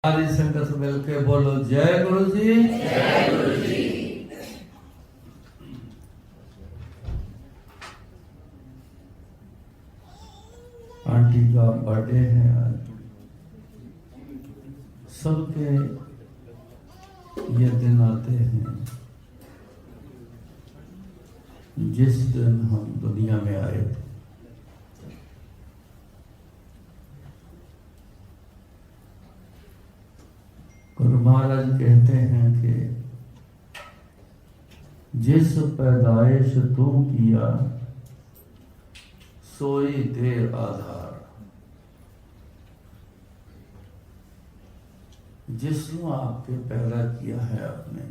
सारी संगत मिलके बोलो जय गुरु जी। जय गुरु जी। आंटी का बर्थडे है आज। सबके ये दिन आते हैं जिस दिन हम दुनिया में आए थे। गुरु महाराज कहते हैं कि जिस पैदाइश तू किया सोई दे आधार। जिसने आपके पैदा किया है आपने,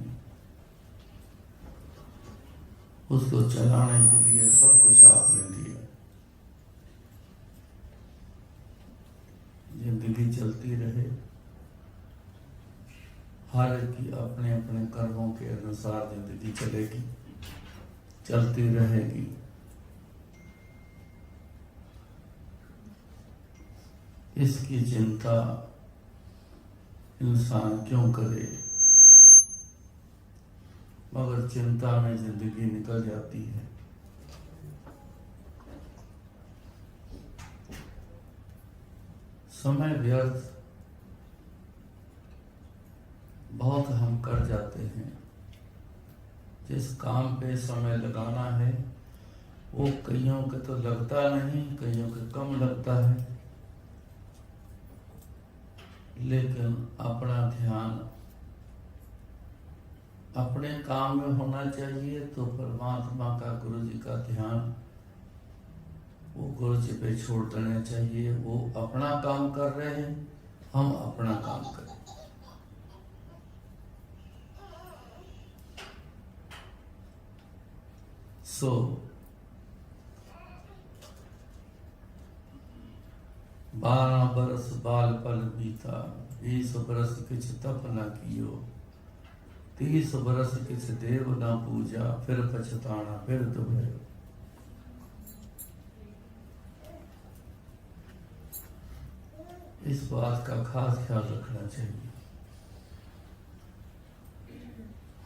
उसको चलाने के लिए सब कुछ आपने दिया। जिंदगी चलती रहे, हर की अपने अपने कर्मों के अनुसार जिंदगी चलेगी, चलती रहेगी। इसकी चिंता इंसान क्यों करे, मगर चिंता में जिंदगी निकल जाती है। समय व्यर्थ बहुत हम कर जाते हैं। जिस काम पे समय लगाना है वो कईयों के तो लगता नहीं, कईयों के कम लगता है। लेकिन अपना ध्यान अपने काम में होना चाहिए, तो परमात्मा का, गुरु जी का ध्यान वो गुरु जी पे छोड़ देना चाहिए। वो अपना काम कर रहे हैं, हम अपना काम करें। सो 12 बरस बाल पल बीता, 20 बरस किछ तप न कियो, 30 बरस किछ देव न पूजा, फिर पछताना फिर दुबयो। इस बात का खास ख्याल रखना चाहिए।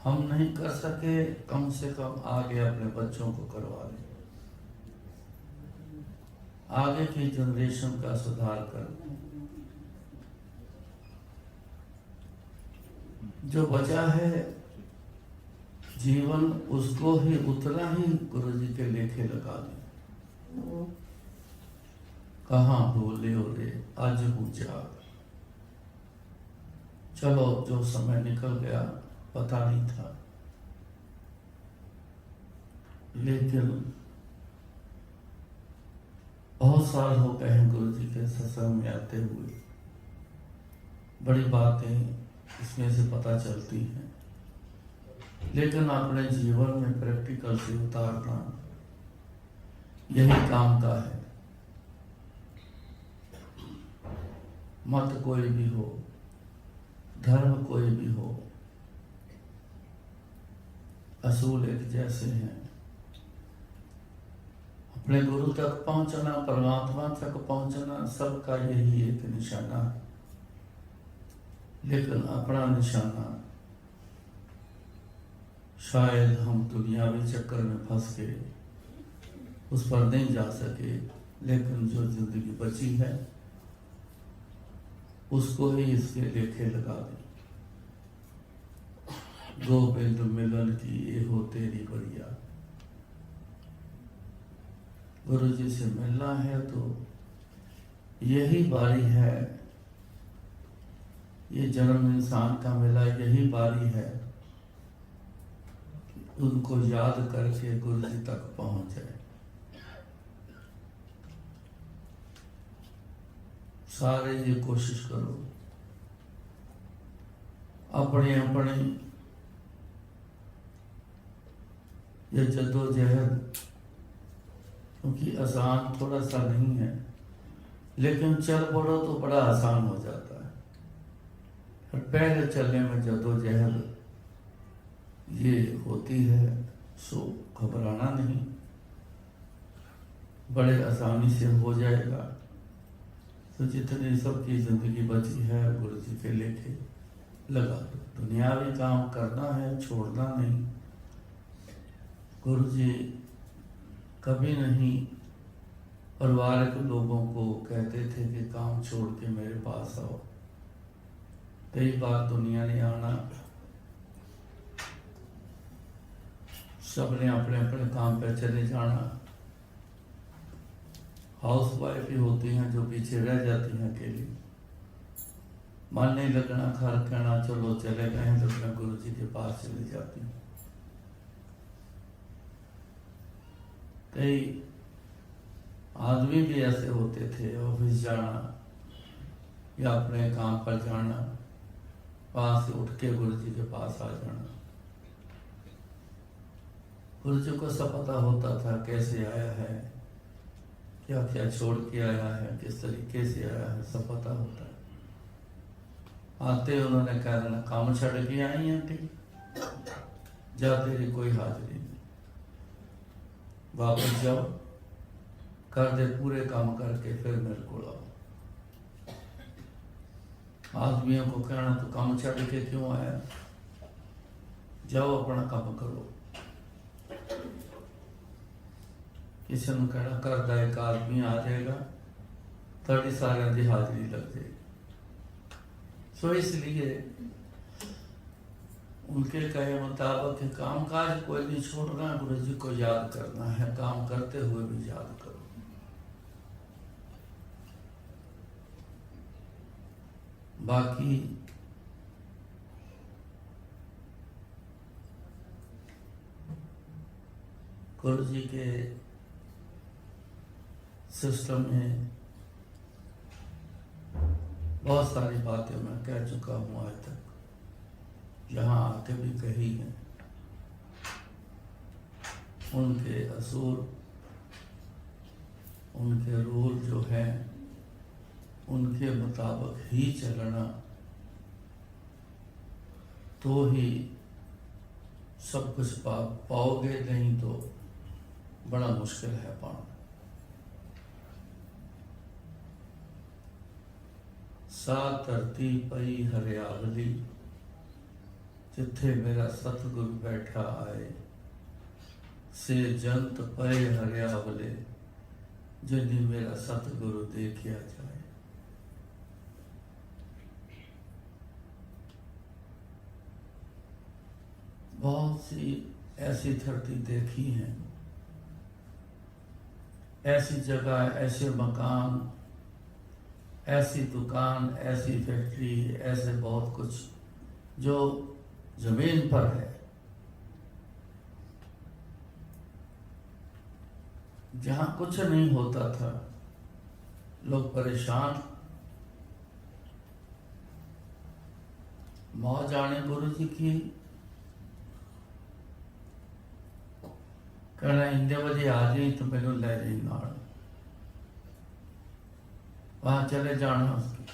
हम नहीं कर सके, कम से कम आगे अपने बच्चों को करवा लें, आगे की जनरेशन का सुधार कर। जो बचा है जीवन, उसको ही उतना ही गुरु जी के लेखे लगा दें। कहाँ भूले रे आज पूछा, चलो जो समय निकल गया पता नहीं था। लेकिन बहुत साल हो गए हैं गुरु जी के सत्संग में आते हुए। बड़ी बातें इसमें से पता चलती हैं, लेकिन अपने जीवन में प्रैक्टिकल से उतारना यही काम का है। मत कोई भी हो, धर्म कोई भी हो, असूल एक जैसे हैं। अपने गुरु तक पहुंचना, परमात्मा तक पहुंचना, सबका यही एक निशाना है। लेकिन अपना निशाना शायद हम दुनियावी चक्कर में फंस के उस पर नहीं जा सके। लेकिन जो जिंदगी बची है उसको ही इसके लेखे लगा दें। गोविंद मिलन की ये हो तेरी बढ़िया। गुरु जी से मिलना है तो यही बारी है। ये जन्म इंसान का मिला, यही बारी है कि उनको याद करके गुरु जी तक पहुंच जाए। सारे ये कोशिश करो, अपने अपने ये जद्दोजहद, क्योंकि आसान थोड़ा सा नहीं है, लेकिन चल पड़ो तो बड़ा आसान हो जाता है। और पहले चलने में जद्दोजहद ये होती है, सो घबराना नहीं, बड़े आसानी से हो जाएगा। तो जितनी सबकी ज़िंदगी बची है गुरु जी के लेके लगा दो। दुनियावी काम करना है, छोड़ना नहीं। गुरु जी कभी नहीं परिवार के लोगों को कहते थे कि काम छोड़ के मेरे पास आओ। कई बार दुनिया ने आना, सबने अपने अपने काम पर चले जाना। हाउस वाइफ ही होती हैं जो पीछे रह जाती हैं अकेली। मन नहीं लगना, घर कहना चलो चले गए तो मैं गुरु जी के पास चली जाती हूँ। कई आदमी भी ऐसे होते थे, ऑफिस जाना या अपने काम पर जाना, वहां से उठ के गुरु जी के पास आ जाना। गुरु जी को सब पता होता था कैसे आया है, क्या क्या छोड़ के आया है, किस तरीके से आया है, सब पता होता है। आते उन्होंने कह देना काम छड़ के आई हैं, ठीक जा, तेरी कोई हाजिरी नहीं, वापस जाओ, कर दे पूरे काम करके फिर मेरे को लाओ। आदमियों को कहना तो काम छड़ के क्यों आया, जाओ अपना काम करो। किसी ने कहना कर दे, एक आदमी आ जाएगा, थोड़ी सारे की हाजिरी लग जाएगी। सो इसलिए उनके कहे मुताबिक काम काज कोई नहीं छोड़ना, गुरु जी को याद करना है, काम करते हुए भी याद करो। बाकी गुरु जी के सिस्टम में बहुत सारी बातें मैं कह चुका हूँ आज तक, यहाँ आके भी कही हैं। उनके असूल, उनके रूल जो हैं, उनके मुताबिक ही चलना, तो ही सब कुछ पाओगे, नहीं तो बड़ा मुश्किल है पाना। सात धरती पई हरियावली, जिथे मेरा सतगुरु बैठा आए, से जंत पए हरियावले, जिन्हें मेरा सतगुरु देखिया जाए। बहुत सी ऐसी धरती देखी हैं, ऐसी जगह, ऐसे मकान, ऐसी दुकान, ऐसी फैक्ट्री, ऐसे बहुत कुछ जो जमीन पर है, जहां कुछ नहीं होता था, लोग परेशान। मौज आने गुरु जी की, कहना इंदे बजे आ जाई तो मैनू लै जाई नाल, वहां चले जाना उसकी।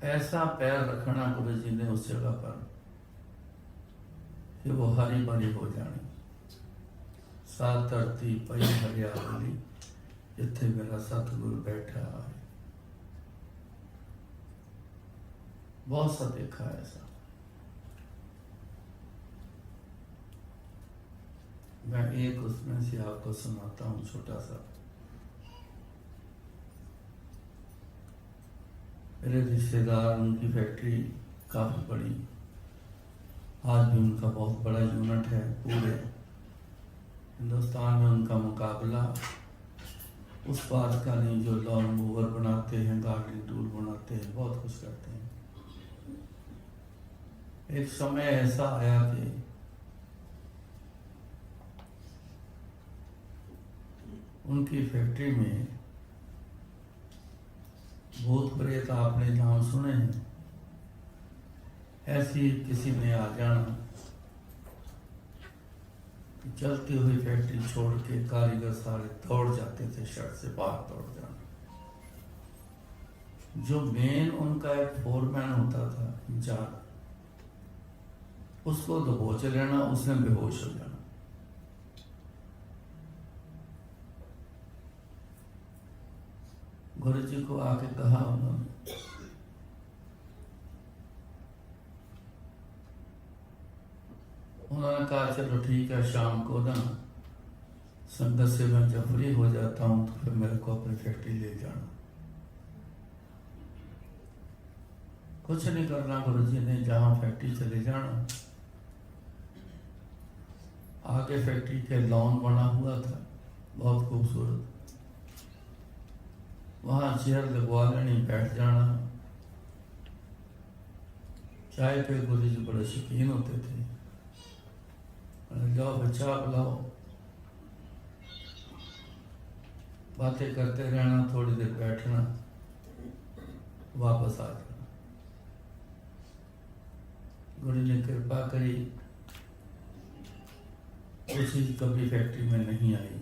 ऐसा पैर रखना गुरु जी ने उस जगह पर कि वो हरी भरी हो जानी। सात धरती पई हरियावली, जिथे मेरा सतगुरु बैठा है। बहुत सा देखा है ऐसा। मैं एक उसमें से आपको सुनाता हूँ, छोटा सा। मेरे रिश्तेदार, उनकी फैक्ट्री काफ़ी बड़ी, आज भी उनका बहुत बड़ा यूनिट है। पूरे हिंदुस्तान में उनका मुकाबला उस बात का नहीं, जो लॉन मूवर बनाते हैं, गार्डनिंग टूल बनाते हैं, बहुत कुछ करते हैं। एक समय ऐसा आया कि उनकी फैक्ट्री में भूत प्रेत, आपने नाम सुने हैं, ऐसी किसी ने आ जाना, चलती हुई फैक्ट्री छोड़ के कारीगर सारे दौड़ जाते थे, शर्ट से बाहर दौड़ जाना। जो मेन उनका एक फोरमैन होता था, इंचार्ज, उसको दबोच लेना, उसने बेहोश हो जाना। गुरु जी को आके कहा उन्होंने, उन्होंने कहा चलो ठीक है, शाम को ना संगत से मैं जब फ्री हो जाता हूँ तो फिर मेरे को अपनी फैक्ट्री ले जाना। कुछ नहीं करना गुरु जी ने, जहाँ फैक्ट्री चले जाना। आगे फैक्ट्री के लॉन बना हुआ था, बहुत खूबसूरत। वहाँ चेयर लगवा लेनी, बैठ जाना। चाय पे गुरु जी बड़े शौकीन होते थे। जाओ बच्चा पिलाओ, बातें करते रहना, थोड़ी देर बैठना, वापस आ जाना। गुरु ने कृपा करी, वो चीज कभी फैक्ट्री में नहीं आई।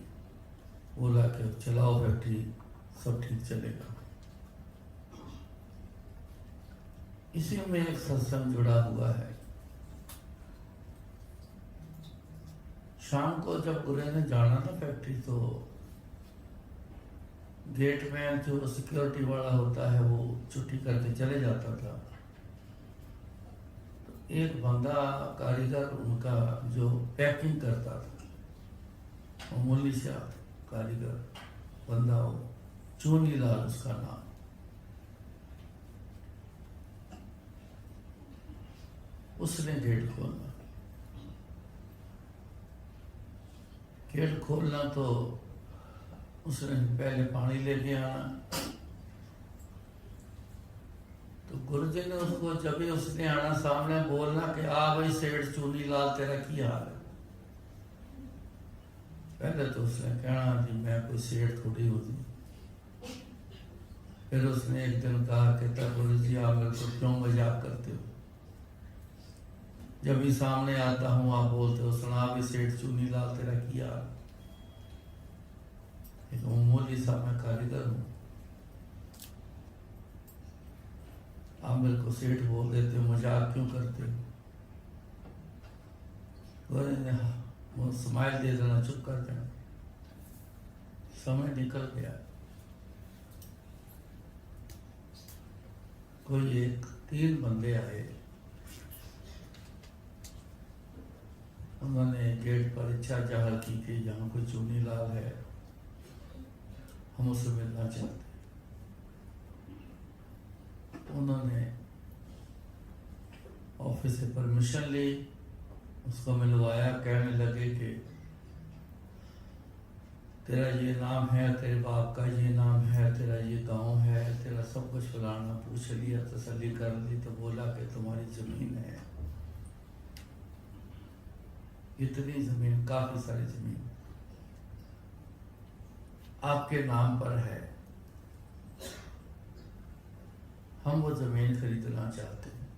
बोला कि चलाओ फैक्ट्री, सब ठीक चलेगा। इसी में एक सत्संग जुड़ा हुआ है। शाम को जब गुरु ने जाना था फैक्ट्री, तो गेट में जो सिक्योरिटी वाला होता है वो छुट्टी करके चले जाता था। तो एक बंदा कारीगर उनका जो पैकिंग करता था, मामूली सा कारीगर बंदा हो, चूनी लाल उसका नाम। उसने गेट खोलना। गेट खोलना तो उसने पहले पानी लेके आना। तो गुरुजी ने उसको, जब भी उसने आना सामने, बोलना कि आ भाई सेठ चूनी लाल, तेरा की हाल है। पहले तो उसने कहना जी मैं कोई सेठ थोड़ी हूँ। फिर उसने एक दिन कहा कि तब गुरुजी आप मेरे को क्यों मजाक करते हो? जब भी सामने आता हूँ आप बोलते हो सुना भी सेठ चूनी लाल, तेरा की हाल। एक मामूली सा मैं कारीगर हूँ, आप मेरे को सेठ बोल देते हो, मजाक क्यों करते हो? वो स्माइल दे देना, चुप कर देना। समय निकल गया। कोई एक 3 बंदे आए, उन्होंने गेट पर इच्छा जाहिर की कि यहाँ कोई चूनी लाल है, हम उससे मिलना चाहते। उन्होंने ऑफिस से परमिशन ली, उसको मिलवाया। कहने लगे कि तेरा ये नाम है, तेरे बाप का ये नाम है, तेरा ये गांव है, तेरा सब कुछ फलाना। पूछ लिया, तसल्ली कर ली, तो बोला कि तुम्हारी जमीन है इतनी जमीन, काफी सारी जमीन आपके नाम पर है, हम वो जमीन खरीदना चाहते हैं।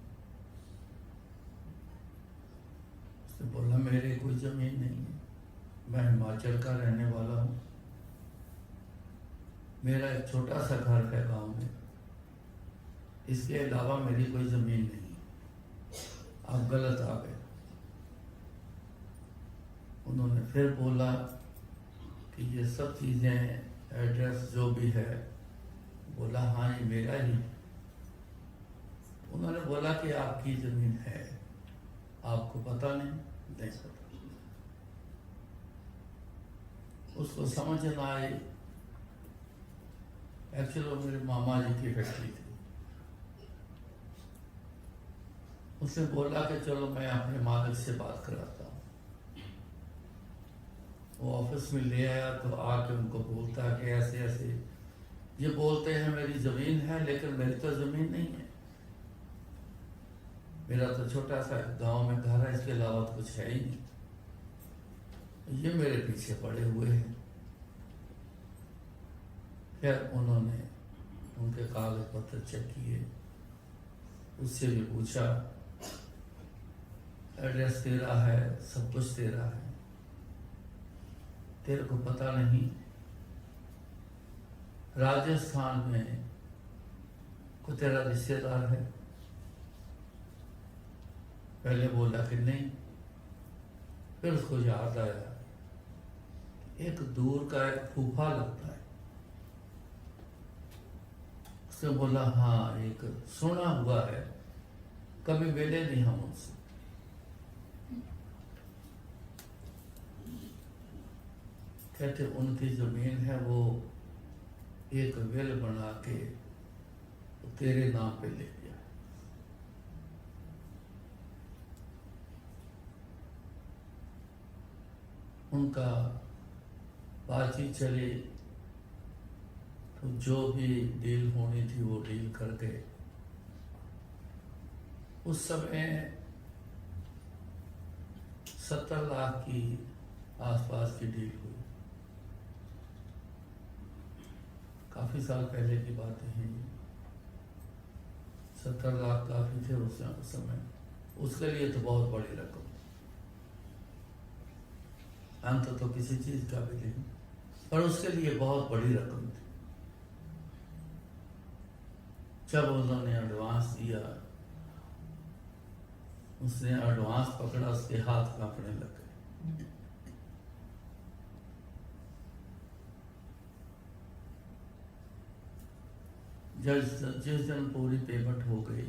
उसने बोला मेरे कोई जमीन नहीं है, मैं हिमाचल का रहने वाला हूँ, मेरा एक छोटा सा घर है गांव में, इसके अलावा मेरी कोई जमीन नहीं, आप गलत आ गए। उन्होंने फिर बोला कि ये सब चीज़ें, एड्रेस जो भी है, बोला हाँ ये मेरा ही। उन्होंने बोला कि आपकी ज़मीन है, आपको पता नहीं? नहीं पता। उसको समझ ना आई। एक्चुअली वो मेरे मामा जी की फैक्ट्री थी। उसने बोला कि चलो मैं अपने मालिक से बात कराता हूँ। वो ऑफिस में ले आया, तो आके उनको बोलता है कि ऐसे ऐसे ये बोलते हैं मेरी ज़मीन है, लेकिन मेरी तो ज़मीन नहीं है, मेरा तो छोटा सा गांव में घर है, इसके अलावा तो कुछ है ही नहीं, ये मेरे पीछे पड़े हुए हैं। फिर उन्होंने उनके कागज पत्र चेक किए, उससे भी पूछा एड्रेस तेरा है, सब कुछ तेरा है, तेरे को पता नहीं राजस्थान में कोई तेरा रिश्तेदार है? पहले बोला कि नहीं। फिर उसको याद आया, एक दूर का एक फूफा लगता है, उसने बोला हाँ एक सुना हुआ है, कभी मिले नहीं हम उनसे। कहते उनकी जमीन है वो एक विल बना के तेरे नाम पे ले गया। उनका बातचीत चली तो जो भी डील होनी थी वो डील कर गए। उस समय 70 लाख की आसपास की डील हुई। काफी साल पहले की बातें हैं ये। 70 लाख काफी थे उस समय, उसके लिए तो बहुत बड़ी रकम। अंत तो किसी चीज का भी नहीं, पर उसके लिए बहुत बड़ी रकम थी। जब उन्होंने एडवांस दिया, उसने एडवांस पकड़ा, उसके हाथ कांपने लगे। जिस दिन पूरी पेमेंट हो गई,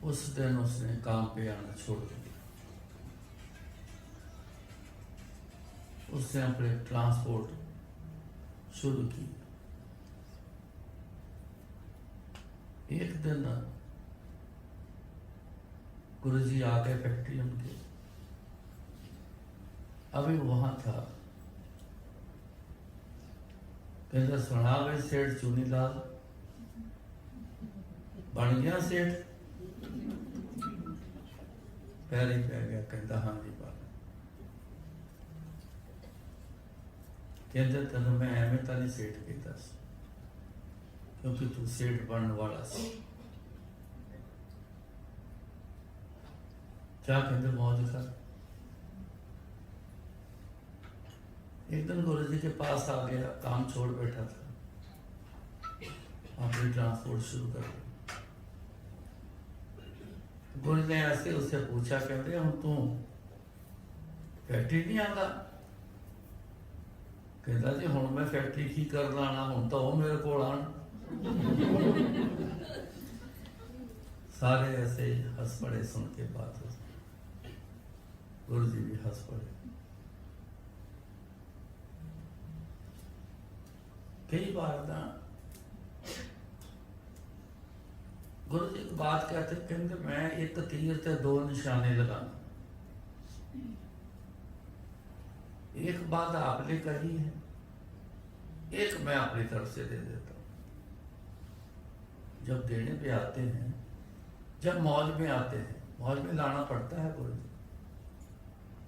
उस दिन उसने काम पे आना छोड़ दिया। उसने अपने ट्रांसपोर्ट शुरू की। एक दिन गुरुजी आ गए फैक्ट्री उनके, अभी वहां था। कहता सुना भाई सेठ चुनीलाल बन गया सेठ? पैर ही पै गया। कहता हाँ जी बात। कहते तेन मैं एवं तो नहीं सेठ कहता, क्योंकि तू सेठ बनने वाला सी। क्या कहते मौज कर। एक दिन गुरु जी के पास आ गया, काम छोड़ बैठा था, अपनी ट्रांसपोर्ट शुरू कर दिया। गुरु ने ऐसे उससे पूछा, कहते हम तू फैक्ट्री नहीं आता? कहता जी हूँ मैं फैक्ट्री की करना आना, हूँ तो वो मेरे को आन। सारे ऐसे ही हंस पड़े सुन के बात। गुरु जी भी हंस पड़े। कई बार ना गुरु जी एक बात कहते, कहते मैं एक तीर से 2 निशाने लगाना। एक बात आपने कही है, एक मैं अपनी तरफ से दे देता हूं। जब देने पे आते हैं, जब मौज में आते हैं, मौज में लाना पड़ता है गुरु जी।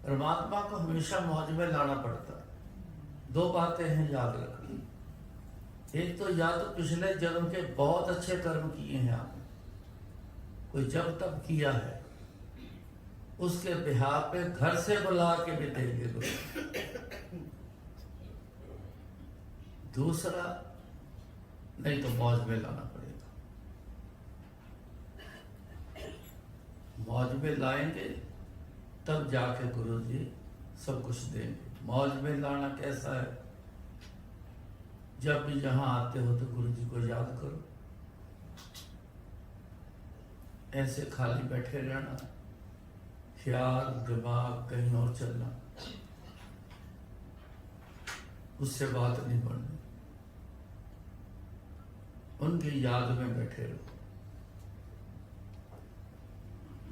परमात्मा को हमेशा मौज में लाना पड़ता है। 2 बातें हैं याद रखनी। एक तो या तो पिछले जन्म के बहुत अच्छे कर्म किए हैं आपने, कोई जब तब किया है, उसके बिहार पे घर से बुला के भी देंगे लोग। दूसरा, नहीं तो मौज में लाना पड़ेगा। मौज में लाएंगे तब जाके गुरु जी सब कुछ देंगे। मौज में लाना कैसा है? जब भी यहां आते हो तो गुरु जी को याद करो। ऐसे खाली बैठे रहना, ख्याल दिमाग कहीं और चलना, उससे बात नहीं बढ़नी। उनकी याद में बैठे रहो।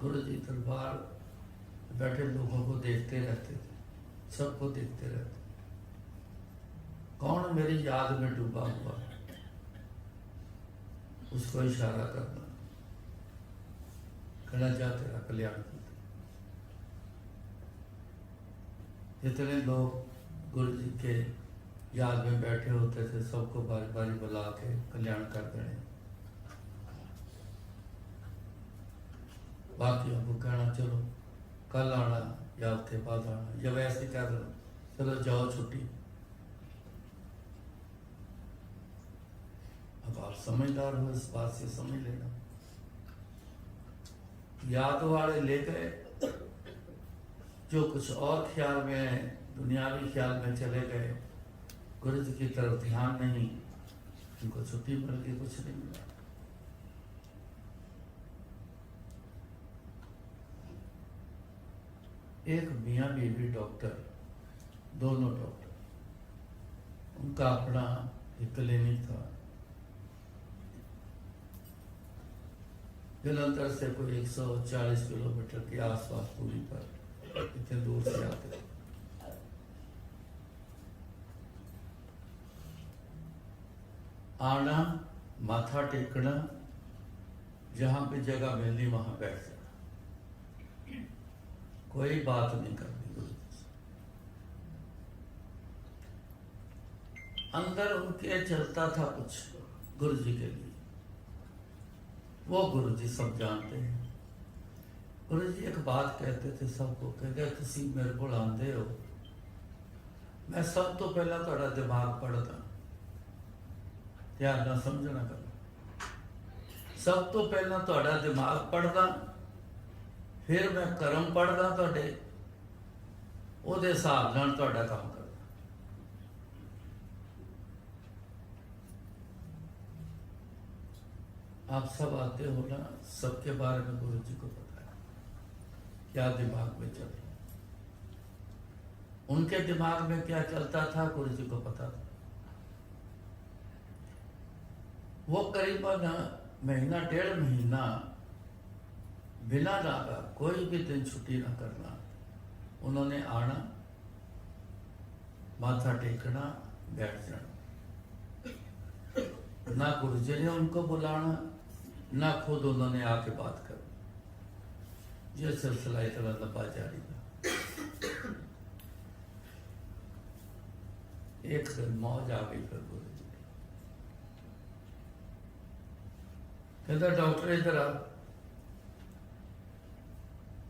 गुरु जी दरबार बैठे लोगों को देखते रहते थे, सबको देखते रहते। कौन मेरी याद में डूबा हुआ है, उसको इशारा करना, कहना जा तेरा कल्याण की। जितने लोग गुरु जी के याद में बैठे होते थे, सबको बारी बारी बुला के कल्याण कर देने। बाकी आपको कहना चलो कल आना या हफ्ते बाद आना, या वैसे कह देना चलो जाओ छुट्टी। अब आप समझदार हो, इस बात से समझ लेना। याद वाले ले गए, जो कुछ और ख्याल में, दुनियावी ख्याल में चले गए, गुरु जी की तरफ ध्यान नहीं, उनको छुट्टी मिल गई, कुछ नहीं मिला। एक मियाँ बीवी डॉक्टर, दोनों डॉक्टर, उनका अपना एक क्लिनिक था। जलंधर से कोई 140 किलोमीटर के आसपास दूरी पर, इतने दूर से आते थे। आना, माथा टेकना, जहां पे जगह मिलनी वहां बैठ जाना, कोई बात नहीं करनी गुरु जी से। अंदर उनके चलता था कुछ गुरु जी के लिए, वो गुरु जी सब जानते हैं। गुरु जी एक बात कहते थे सबको, कहते तुसी मेरे को आंदे हो, मैं सब तो पहला थोड़ा दिमाग पढ़दा, ध्यान ना समझना कर, सब तो पहला थोड़ा दिमाग पढ़दा, फिर मैं कर्म पढ़दा थोड़े, ਉਹਦੇ हिसाब नाल थोड़ा काम करदा। आप सब आते हो ना, सबके बारे में गुरु जी को पता है क्या दिमाग में चल रहा है, उनके दिमाग में क्या चलता था गुरु जी को पता था। वो करीबन महीना 1.5 महीना बिना लागा कोई भी दिन छुट्टी ना करना, उन्होंने आना, माथा टेकना, बैठ जाना, ना गुरु जी ने उनको बुलाना, ना खुद उन्होंने आके बात करनी। ये सिलसिला इतना लंबा जारी था। एक दिन मौज आ गई फिर गुरु जी, कहता डॉक्टर इधर आ।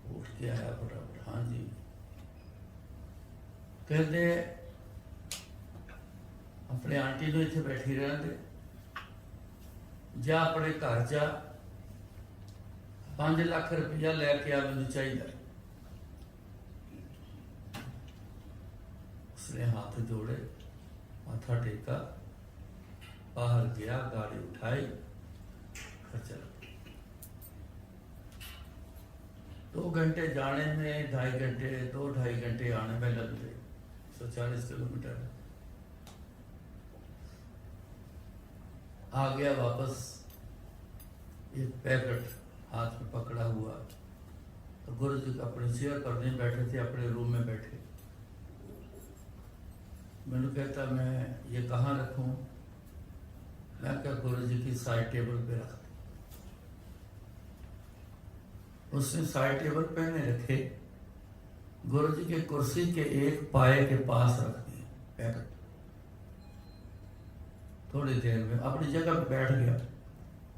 उठ के आया फटाफट, हाँ जी। कहते अपने आंटी ने इतने बैठी रहने दे, जा अपने घर जा, 5 लाख रुपया लैके आ, मैनू चाहिए। उसने हाथ जोड़े, माथा टेका, बाहर गया, गाड़ी उठाई, घर चला। 2 घंटे जाने में, 2.5 घंटे, 2-2.5 घंटे आने में लग गए। 140 किलोमीटर आ गया वापस, एक पैकेट हाथ में पकड़ा हुआ। तो गुरु जी अपने चेयर पर नहीं बैठे थे, अपने रूम में बैठे। मैंने कहता मैं ये कहाँ रखूं? मैं क्या गुरु जी की साइड टेबल पे रख दी। उसने साइड टेबल पे नहीं रखे, गुरु जी के कुर्सी के एक पाए के पास रख दिए पैकेट। थोड़ी देर में अपनी जगह पे बैठ गया।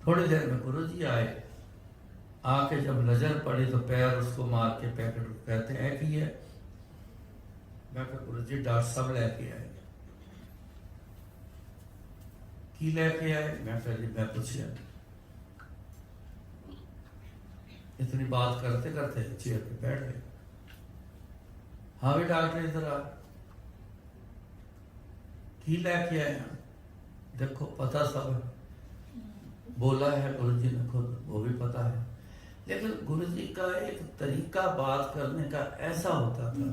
थोड़ी देर में गुरु जी आए, आके जब नजर पड़ी तो पैर उसको मार के पैकेट कहते हैं कि ये, मैं कहा गुरु जी डॉक्टर साहब लेके आए। की लेके आए? मैं कहा जी मैं पूछिया। इतनी बात करते करते चेयर पे बैठ गए। हाँ भी डॉक्टर इधर आ, की लेके आए हैं? देखो पता सब है, बोला है गुरु जी ने खुद, वो भी पता है। लेकिन गुरु जी का एक तरीका बात करने का ऐसा होता था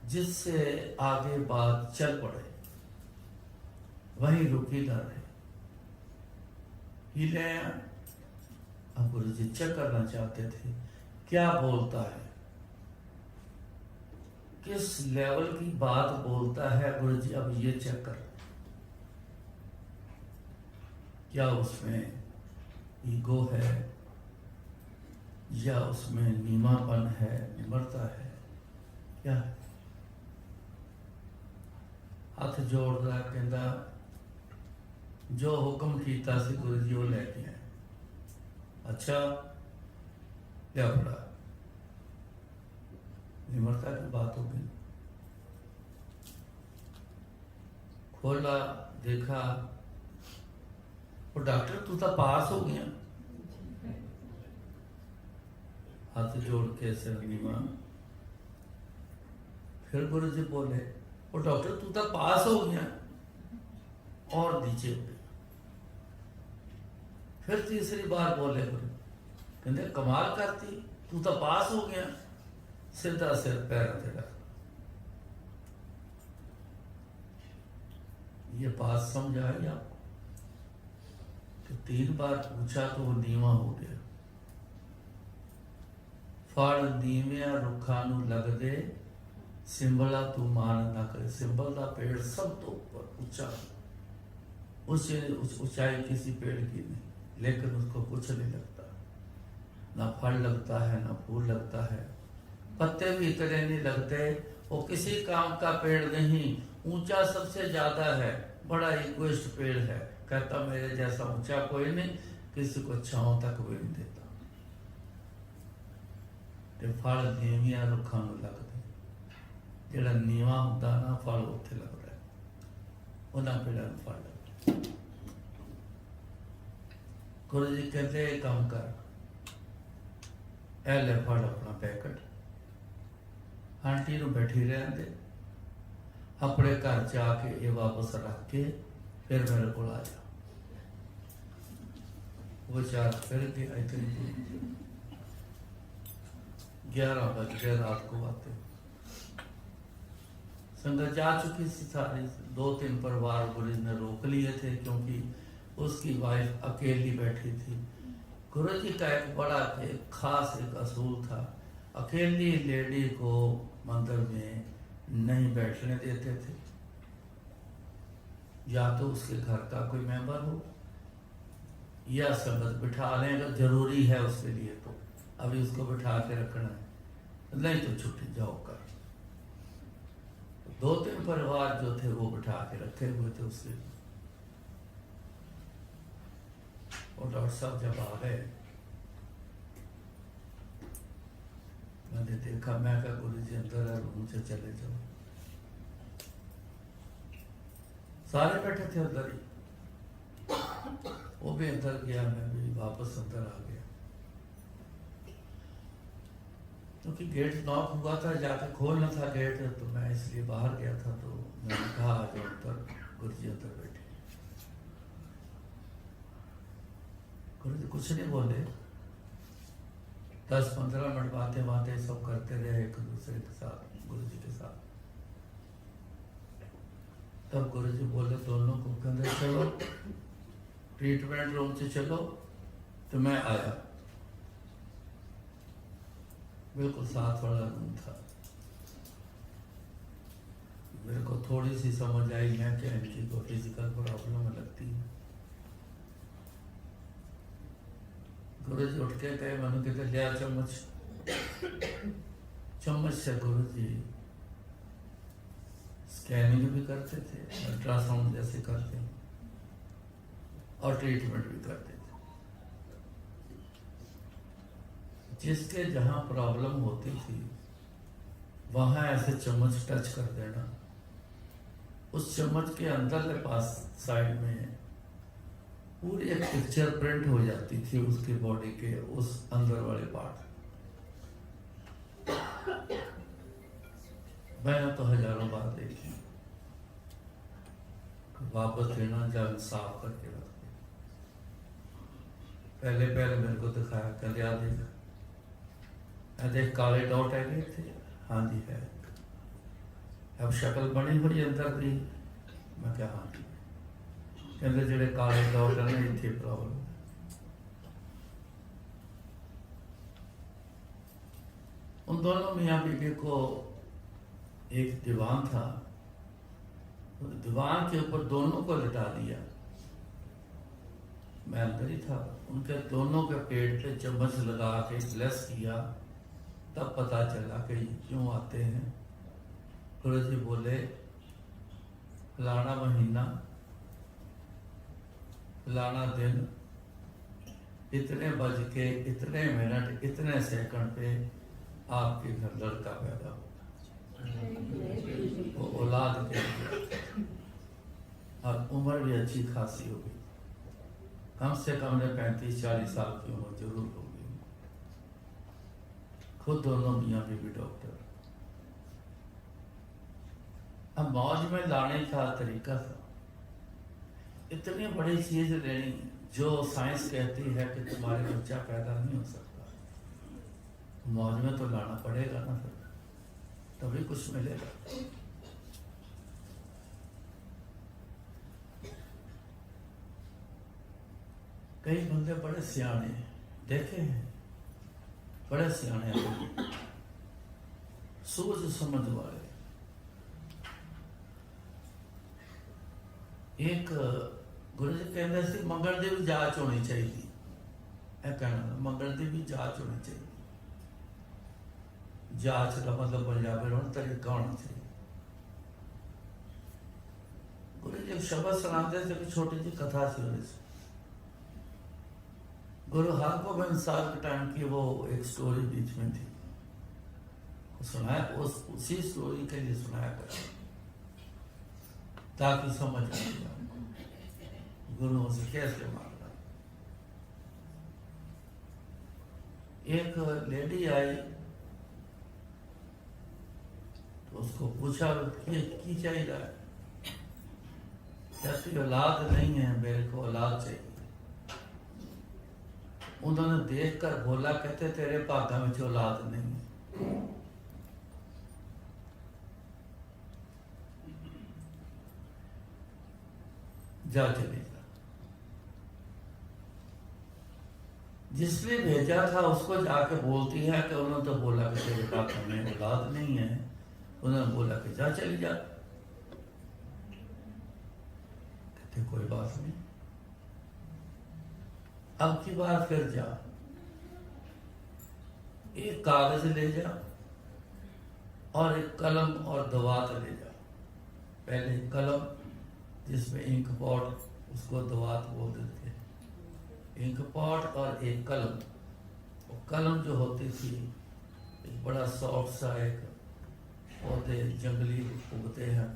जिससे आगे बात चल पड़े, वहीं रुकी ना रहे। हिले। अब गुरु जी चेक करना चाहते थे क्या बोलता है, किस लेवल की बात बोलता है गुरु जी, अब ये चेक कर। क्या उसमें ईगो है या उसमें नीमापन है, निम्रता है, क्या है? हाथ जोड़दा कहता जो हुक्म किया सी गुरु जी वो लेके आए। अच्छा क्या बड़ा निम्रता की बात हो गई। खोला, देखा, और डॉक्टर तू तो पास हो गया। हाथ जोड़ के सिर नीवा। फिर गुरु जी बोले, और डॉक्टर तू तो पास हो गया, और नीचे हो गया। फिर तीसरी बार बोले गुरु, कहते कमाल करती, तू तो पास हो गया, सीधा सिर पैरों से रख। ये बात समझ आई आपको कि 3 बार पूछा तो वो नीवा हो गया। फल नीविया रुखा नू लगदे, सिंबला तू मान ना करे। सिंबल का पेड़ सब तो ऊपर ऊंचा, उससे ऊंचाई किसी पेड़ की नहीं, लेकिन उसको कुछ नहीं लगता, ना फल लगता है ना फूल लगता है, पत्ते भी इतने नहीं लगते, वो किसी काम का पेड़ नहीं, ऊंचा सबसे ज्यादा है, बड़ा इगोइस्ट पेड़ है, कहता मेरे जैसा ऊंचा कोई नहीं, किसी को छांव तक भी नहीं देता। ते फल नीविया रुखा नू लगदे, जेड़ा नीवा हुंदा ना फल उत्थे लगदा है, उन्हां पेड़ां नूं फल लगदा। गुरु जी कहते काम कर, ए ले फड़ अपना पैकेट, आंटी नूं बैठी रहन दे, अपने घर जाके ये वापस रख के फिर मेरे को आ जा। वो चार फिर गया, इतनी 11 बज गए रात को आते। संगत जा चुकी थी सारी, 2-3 परिवार गुरु जी ने रोक लिए थे, क्योंकि उसकी वाइफ अकेली बैठी थी। गुरु जी का एक बड़ा एक खास एक असूल था, अकेली लेडी को मंदिर में नहीं बैठने देते थे, या तो उसके घर का कोई मेंबर हो या संगत बिठा लें अगर जरूरी है उसके लिए, तो अभी उसको बिठा के रखना है, नहीं तो छुट्टी जाओ कर। 2-3 परिवार जो थे वो बिठा के रखे हुए थे उसके लिए। और डॉक्टर साहब जब आ गए, मैंने देखा, मैं कहा गुरु जी अंदर है, रूम से चले जाओ। सारे बैठे थे अंदर ही, वो भी अंदर गया, मैं भी वापस अंदर आ गया, क्योंकि गेट नॉक हुआ था, जाके खोलना था गेट, तो मैं इसलिए बाहर गया था। तो मैंने कहा जो अंदर, गुरु जी अंदर बैठे। गुरु जी कुछ नहीं बोले, 10-15 मिनट बातें बातें सब करते रहे एक दूसरे के साथ, गुरु जी के साथ। तब गुरु जी बोले दोनों को, कहते चलो ट्रीटमेंट रूम से चलो, तो मैं आया। बिल्कुल साथ वाला रूम था। मेरे को थोड़ी सी समझ आई है कि इनकी को फिजिकल प्रॉब्लम लगती है। गुरु जी उठ के गए, मैंने कहते लिया चम्मच, चम्मच से गुरु जी स्कैनिंग भी करते थे, अल्ट्रासाउंड जैसे करते हैं, और ट्रीटमेंट भी करते थे। जिसके जहां प्रॉब्लम होती थी वहां ऐसे चम्मच टच कर देना, उस चम्मच के अंदर के पास साइड में पूरी एक पिक्चर प्रिंट हो जाती थी उसकी बॉडी के उस अंदर वाले पार्ट। मैंने तो हजारों बार देखी, वापस देना, जब साफ करके रखते। पहले मेरे को दिखाया, कल याद देख काले डॉट है थे, हाँ जी है, अब शक्ल बनी हुई अंदर की, मैं क्या हाँ जी, कहते जेडे काले डॉट है ना, इतनी प्रॉब्लम। उन दोनों मियाँ बीबी को एक दीवान था, दीवान के ऊपर दोनों को लिटा दिया, मैं अंदर ही था। उनके दोनों के पेट पे चम्मच लगा के ब्लेस किया, तब पता चला कि क्यों आते हैं। गुरु जी बोले फलाना महीना, फलाना दिन, इतने बज के इतने मिनट इतने सेकंड पे आपके घर लड़का पैदा होगा, वो औलाद के लिए, और उम्र भी अच्छी खासी होगी, कम से कम 35-40 साल की उम्र जरूर होगी। खुद दोनों मियाँ बीबी डॉक्टर। मौज में लाने का तरीका था। इतनी बड़ी चीज लेनी, जो साइंस कहती है कि तुम्हारे बच्चा पैदा नहीं हो सकता, मौज में तो लाना पड़ेगा ना, फिर तभी कुछ मिलेगा। कई बंदे बड़े सियाने देखे हैं, बड़े सियाने हैं, सूझ समझ वाले। एक गुरु जी कहते थे मंगल की भी जांच होनी चाहिए, कहना मंगल की भी जांच होनी चाहिए। जांच का मतलब पंजाबी में तरीका होना चाहिए। गुरु जी शब्द सुनाते थे, छोटी जी कथा थी उसमें। गुरु हरगोबिंद साहब के टाइम की वो एक स्टोरी बीच में थी, सुनाया, उसी स्टोरी के लिए सुनाया कर ताकि समझ आ जाए गुरुओं से कैसे मांगना। एक लेडी आई तो उसको पूछा की चाहिए, कहती औलाद नहीं है, मेरे को औलाद चाहिए। उन्होंने देखकर बोला, कहते तेरे भागा में औलाद नहीं है। जा चले जा। जिसने भेजा था उसको जाके बोलती है कि उन्होंने तो बोला कि तेरे भागा में औलाद नहीं है, उन्होंने बोला कि जा चली जा। कहते कोई बात नहीं, अब की बार फिर जा, एक कागज ले जा और एक कलम और दवात ले जा। पहले कलम जिसमें इंक पॉट, उसको दवात बोल देते हैं। इंक पॉट और एक कलम। और कलम जो होती थी एक बड़ा सॉफ्ट सा एक पौधे जंगली उगते हैं,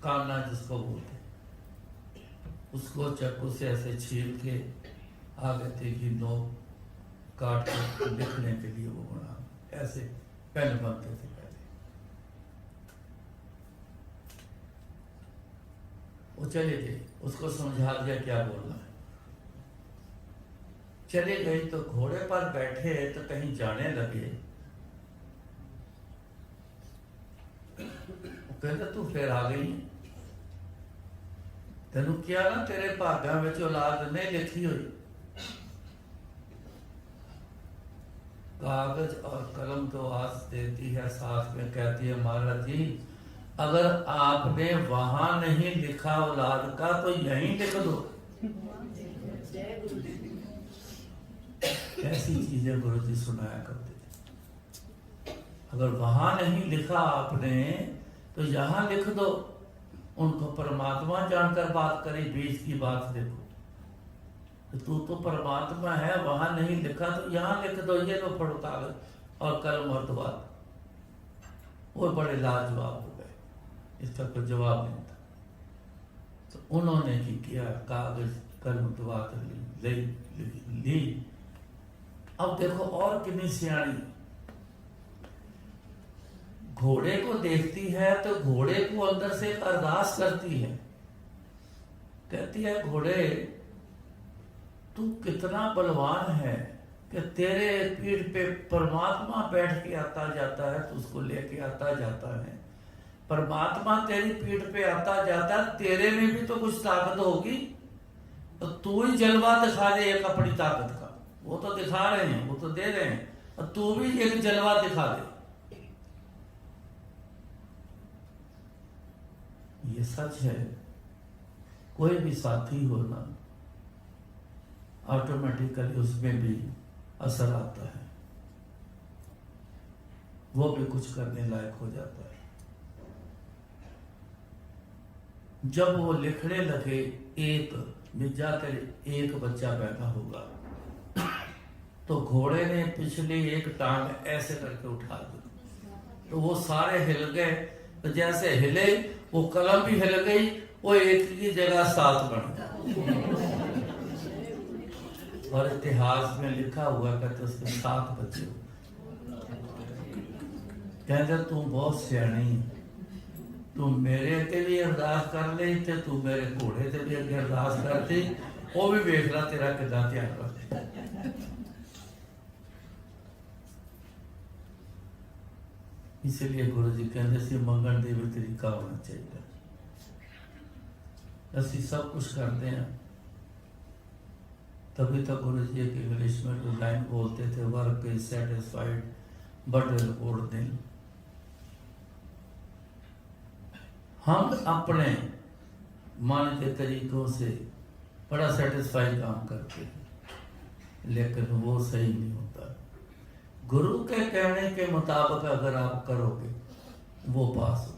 काना जिसको बोलते हैं, उसको चाकू से ऐसे छील के आगे तीखी नोक काट के लिखने के लिए वो बना, ऐसे पेन बनते थे पहले। वो चले गए, उसको समझा दिया क्या बोलना है। चले गए तो घोड़े पर बैठे तो कहीं जाने लगे। वो कहते तू फिर आ गई, तेनू क्या ना तेरे भागा में औलाद नहीं लिखी हुई। कागज और कलम तो आज देती है, साथ में कहती है महाराज जी अगर आपने वहां नहीं लिखा औलाद का तो यहीं लिख दो। ऐसी चीजें गुरु जी सुनाया करते थे। अगर वहां नहीं लिखा आपने तो यहां लिख दो। उनको परमात्मा जानकर बात करी, बीच की बात देखो, तू तो परमात्मा है, वहां नहीं लिखा तो यहां लिख दो। ये लो पढ़ो कागज और कलम और दवात। वो बड़े लाजवाब हो गए, इसका कोई जवाब नहीं था। तो उन्होंने की किया, कागज कलम दवात ली। अब देखो और कितनी सियाणी, घोड़े को देखती है तो घोड़े को अंदर से एक अरदास करती है, कहती है घोड़े तू कितना बलवान है कि तेरे पीठ पे परमात्मा बैठ के आता जाता है, तू उसको लेके आता जाता है। परमात्मा तेरी पीठ पे आता जाता है, तेरे में भी तो कुछ ताकत होगी, तो तू ही जलवा दिखा दे एक अपनी ताकत का। वो तो दिखा रहे हैं, वो तो दे रहे हैं, और तू भी एक जलवा दिखा दे। ये सच है, कोई भी साथी हो ना ऑटोमेटिकली उसमें भी असर आता है, वो भी कुछ करने लायक हो जाता है। जब वो लिखने लगे एक मिर्जा तेरे एक बच्चा पैदा होगा, तो घोड़े ने पिछली एक टांग ऐसे करके उठा दी, तो वो सारे हिल गए। तो जैसे हिले वो कलम भी हिल गई, वो एक की जगह 7 बन गया। और इतिहास में लिखा हुआ कहते उसके 7 बच्चे। कहते तू बहुत सियाणी, तू मेरे के लिए अरदास कर ले थे, तू मेरे घोड़े से भी अरदास करती, वो भी वेख ला तेरा किदा ध्यान रख। इसलिए गुरु जी कहते सी मंगण दे भी तरीका होना चाहिए। असि सब कुछ करते हैं, तभी तो गुरु जी एक इंग्लिश में कोई लाइन बोलते थे, work is satisfied but report दिन। हम अपने मन के तरीकों से बड़ा सेटिस्फाई काम करते हैं, लेकिन वो सही नहीं होता। गुरु के कहने के मुताबिक अगर आप करोगे वो पास हो।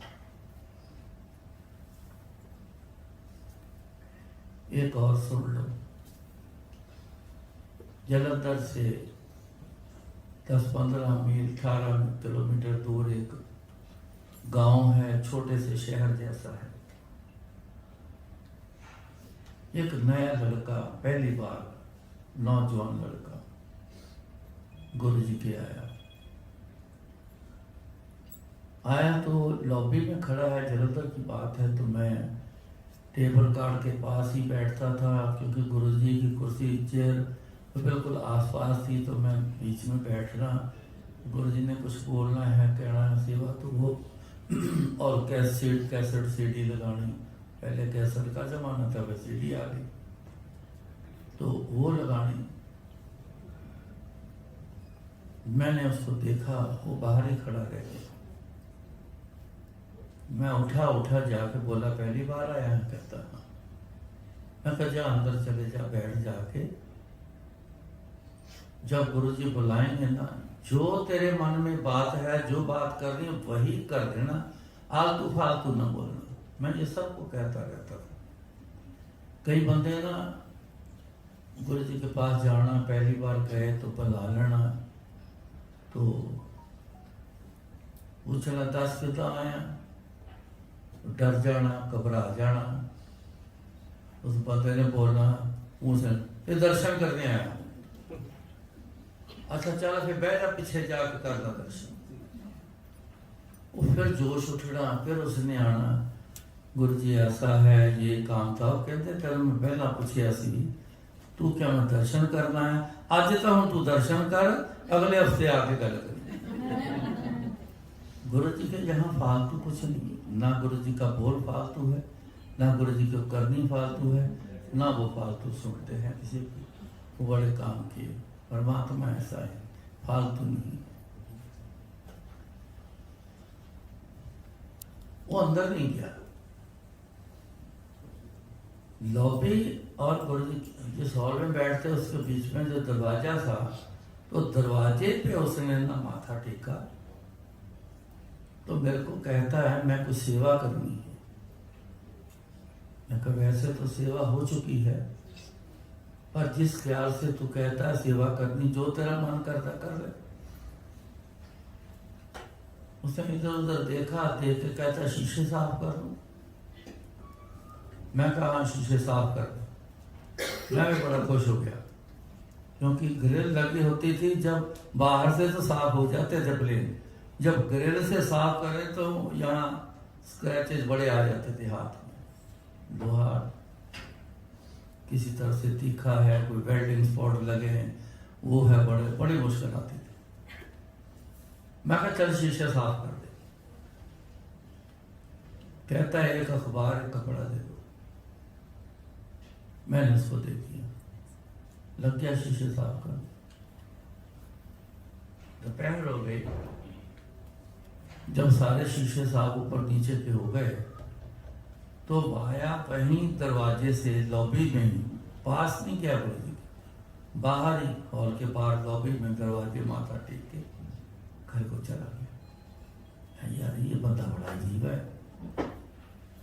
एक और सुन लो, जलंधर से 10-15 मील 18 किलोमीटर दूर एक गांव है, छोटे से शहर जैसा है। एक नया लड़का, पहली बार नौजवान लड़का गुरु जी के आया तो लॉबी में खड़ा है। जलंधर की बात है तो मैं टेबल कार्ड के पास ही बैठता था, क्योंकि गुरु जी की कुर्सी चेयर तो बिल्कुल आसपास थी, तो मैं बीच में बैठना, गुरु जी ने कुछ बोलना है, कहना है सेवा, तो वो और कैसेट सीडी लगानी, पहले कैसेट का जमाना था, वह सीडी आ गई, तो वो लगानी। मैंने उसको देखा, वो बाहर ही खड़ा रह गया। मैं उठा जाके बोला, पहली बार आया है? कहता हाँ। मैं कहा जा अंदर चले जा, बैठ जाके, जब गुरुजी बुलाएंगे ना, जो तेरे मन में बात है, जो बात करनी है वही कर देना, आलतू फालतू न बोलना। मैं ये सबको कहता रहता था। कई बंदे ना गुरु जी के पास जाना, पहली बार गए तो बुला लेना, तो वो चला 10 कितना आया, डर जाना, घबरा जाना। उस बंदे ने बोलना मुँह से, ये दर्शन करने आया। अच्छा चला, फिर बैठा पीछे जाकर करना दर्शन। वो फिर जोश उठना, फिर उसने आना, गुरु जी ऐसा है, ये काम था। कहते तेरे मैं पहला पूछिया सी, तू क्या मैं दर्शन करना है? आज तो हूँ तू दर्शन कर, अगले हफ्ते आके गल कर। गुरु जी के यहाँ फालतू कुछ नहीं, ना गुरु जी का बोल फालतू है, ना गुरु जी की करनी फालतू है, ना वो फालतू सुनते हैं किसी की। वो बड़े काम किए। परमात्मा ऐसा है, फालतू नहीं। वो अंदर नहीं गया। लॉबी और गुरु जी जिस हॉल में बैठते उसके बीच में जो दरवाजा था, तो दरवाजे पे उसने ना माथा टेका, तो मेरे को कहता है मैं कुछ सेवा करनी है। मैं कहा वैसे तो सेवा हो चुकी है, पर जिस ख्याल से तू कहता है सेवा करनी, जो तेरा मन करता कर ले। उसने इधर उधर देखा, देख के कहता शीशे साफ कर लूं। मैं कहा शीशे साफ कर दो। मैं भी बड़ा खुश हो गया, क्योंकि ग्रिल लगी होती थी, जब बाहर से तो साफ हो जाते थे प्लेन, जब ग्रिल से साफ करें तो यहाँ स्क्रैचेस बड़े आ जाते थे हाथ में। लोहा किसी तरह से तीखा है, कोई वेल्डिंग स्पॉट लगे हैं, वो है, बड़ी मुश्किल आती थी। मैं कहा चल शीशे साफ कर दे। कहता है एक अखबार एक कपड़ा दे दो। मैंने उसको दे दिया, लग गया शीशे साफ कर। दोपहर हो गई, जब सारे शीशे साफ ऊपर नीचे के हो गए, तो आया कहीं दरवाजे से, लॉबी में ही, पास नहीं गया गुरु जी, बाहर ही हॉल के बाहर लॉबी में दरवाजे माथा टेक के घर को चला गया। यार ये बंदा बड़ा अजीब है,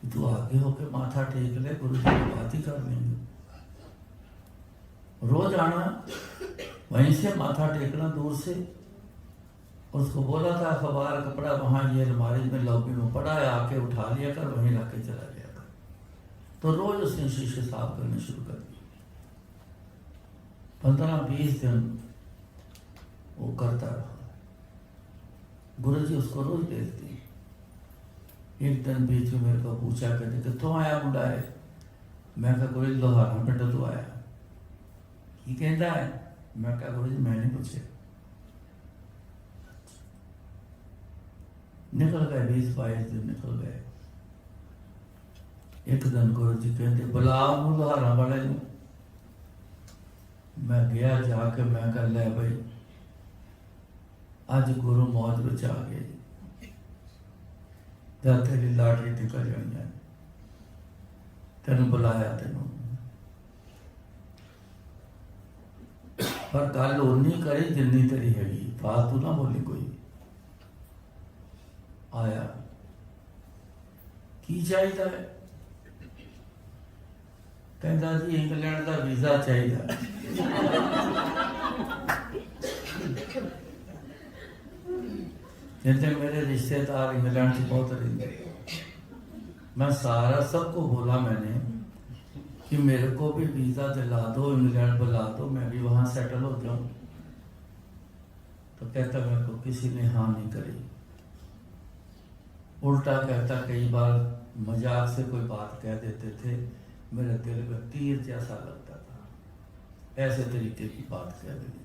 तू आगे होके माथा टेक ले, गुरु जी की बात ही कर लेंगे। रोज आना, वहीं से माथा टेकना दूर से। उसको बोला था अखबार कपड़ा वहाँ ये अलमारी में लॉबी में पड़ा है, आके उठा लिया कर, वहीं रख के चला गया कर। तो रोज उसने शीशे साफ करने शुरू कर दिए। 15-20 दिन वो करता रहा। गुरु जी उसको रोज भेजते। एक दिन बीच में मेरे को पूछा, कहते कितों आया मुंडा है? मैं कहा गुरु लोहारा पिंड तो आया। की कहता है? मैं कहा गुरु जी मैं नहीं पूछे। निकल गए 20-22 दिन निकल गए। एक दिन गुरु जी कहते बुलाओ लुहारा वाले नूं। मैं गया जाके मैं कह लिया भाई अज गुरु मौज विच आ गए, जब तेरी लाटरी निकल जानी है, तेन बुलाया तेन। पर गल उन्नी करी जिन्नी तेरी हैगी, फालतू ना बोली कोई। आया की चाहिए है? कहता जी इंग्लैंड का वीजा चाहिए। कहते मेरे रिश्तेदार इंग्लैंड से बहुत रहते। मैं सारा सबको बोला मैंने कि मेरे को भी वीजा दिला दो, इंग्लैंड बुला दो, मैं भी वहां सेटल हो जाऊं। तो कहता मेरे को किसी ने हाँ नहीं करी। उल्टा कहता कई बार मजाक से कोई बात कह देते थे, मेरे दिल में तीर जैसा लगता था, ऐसे तरीके की बात कह दी।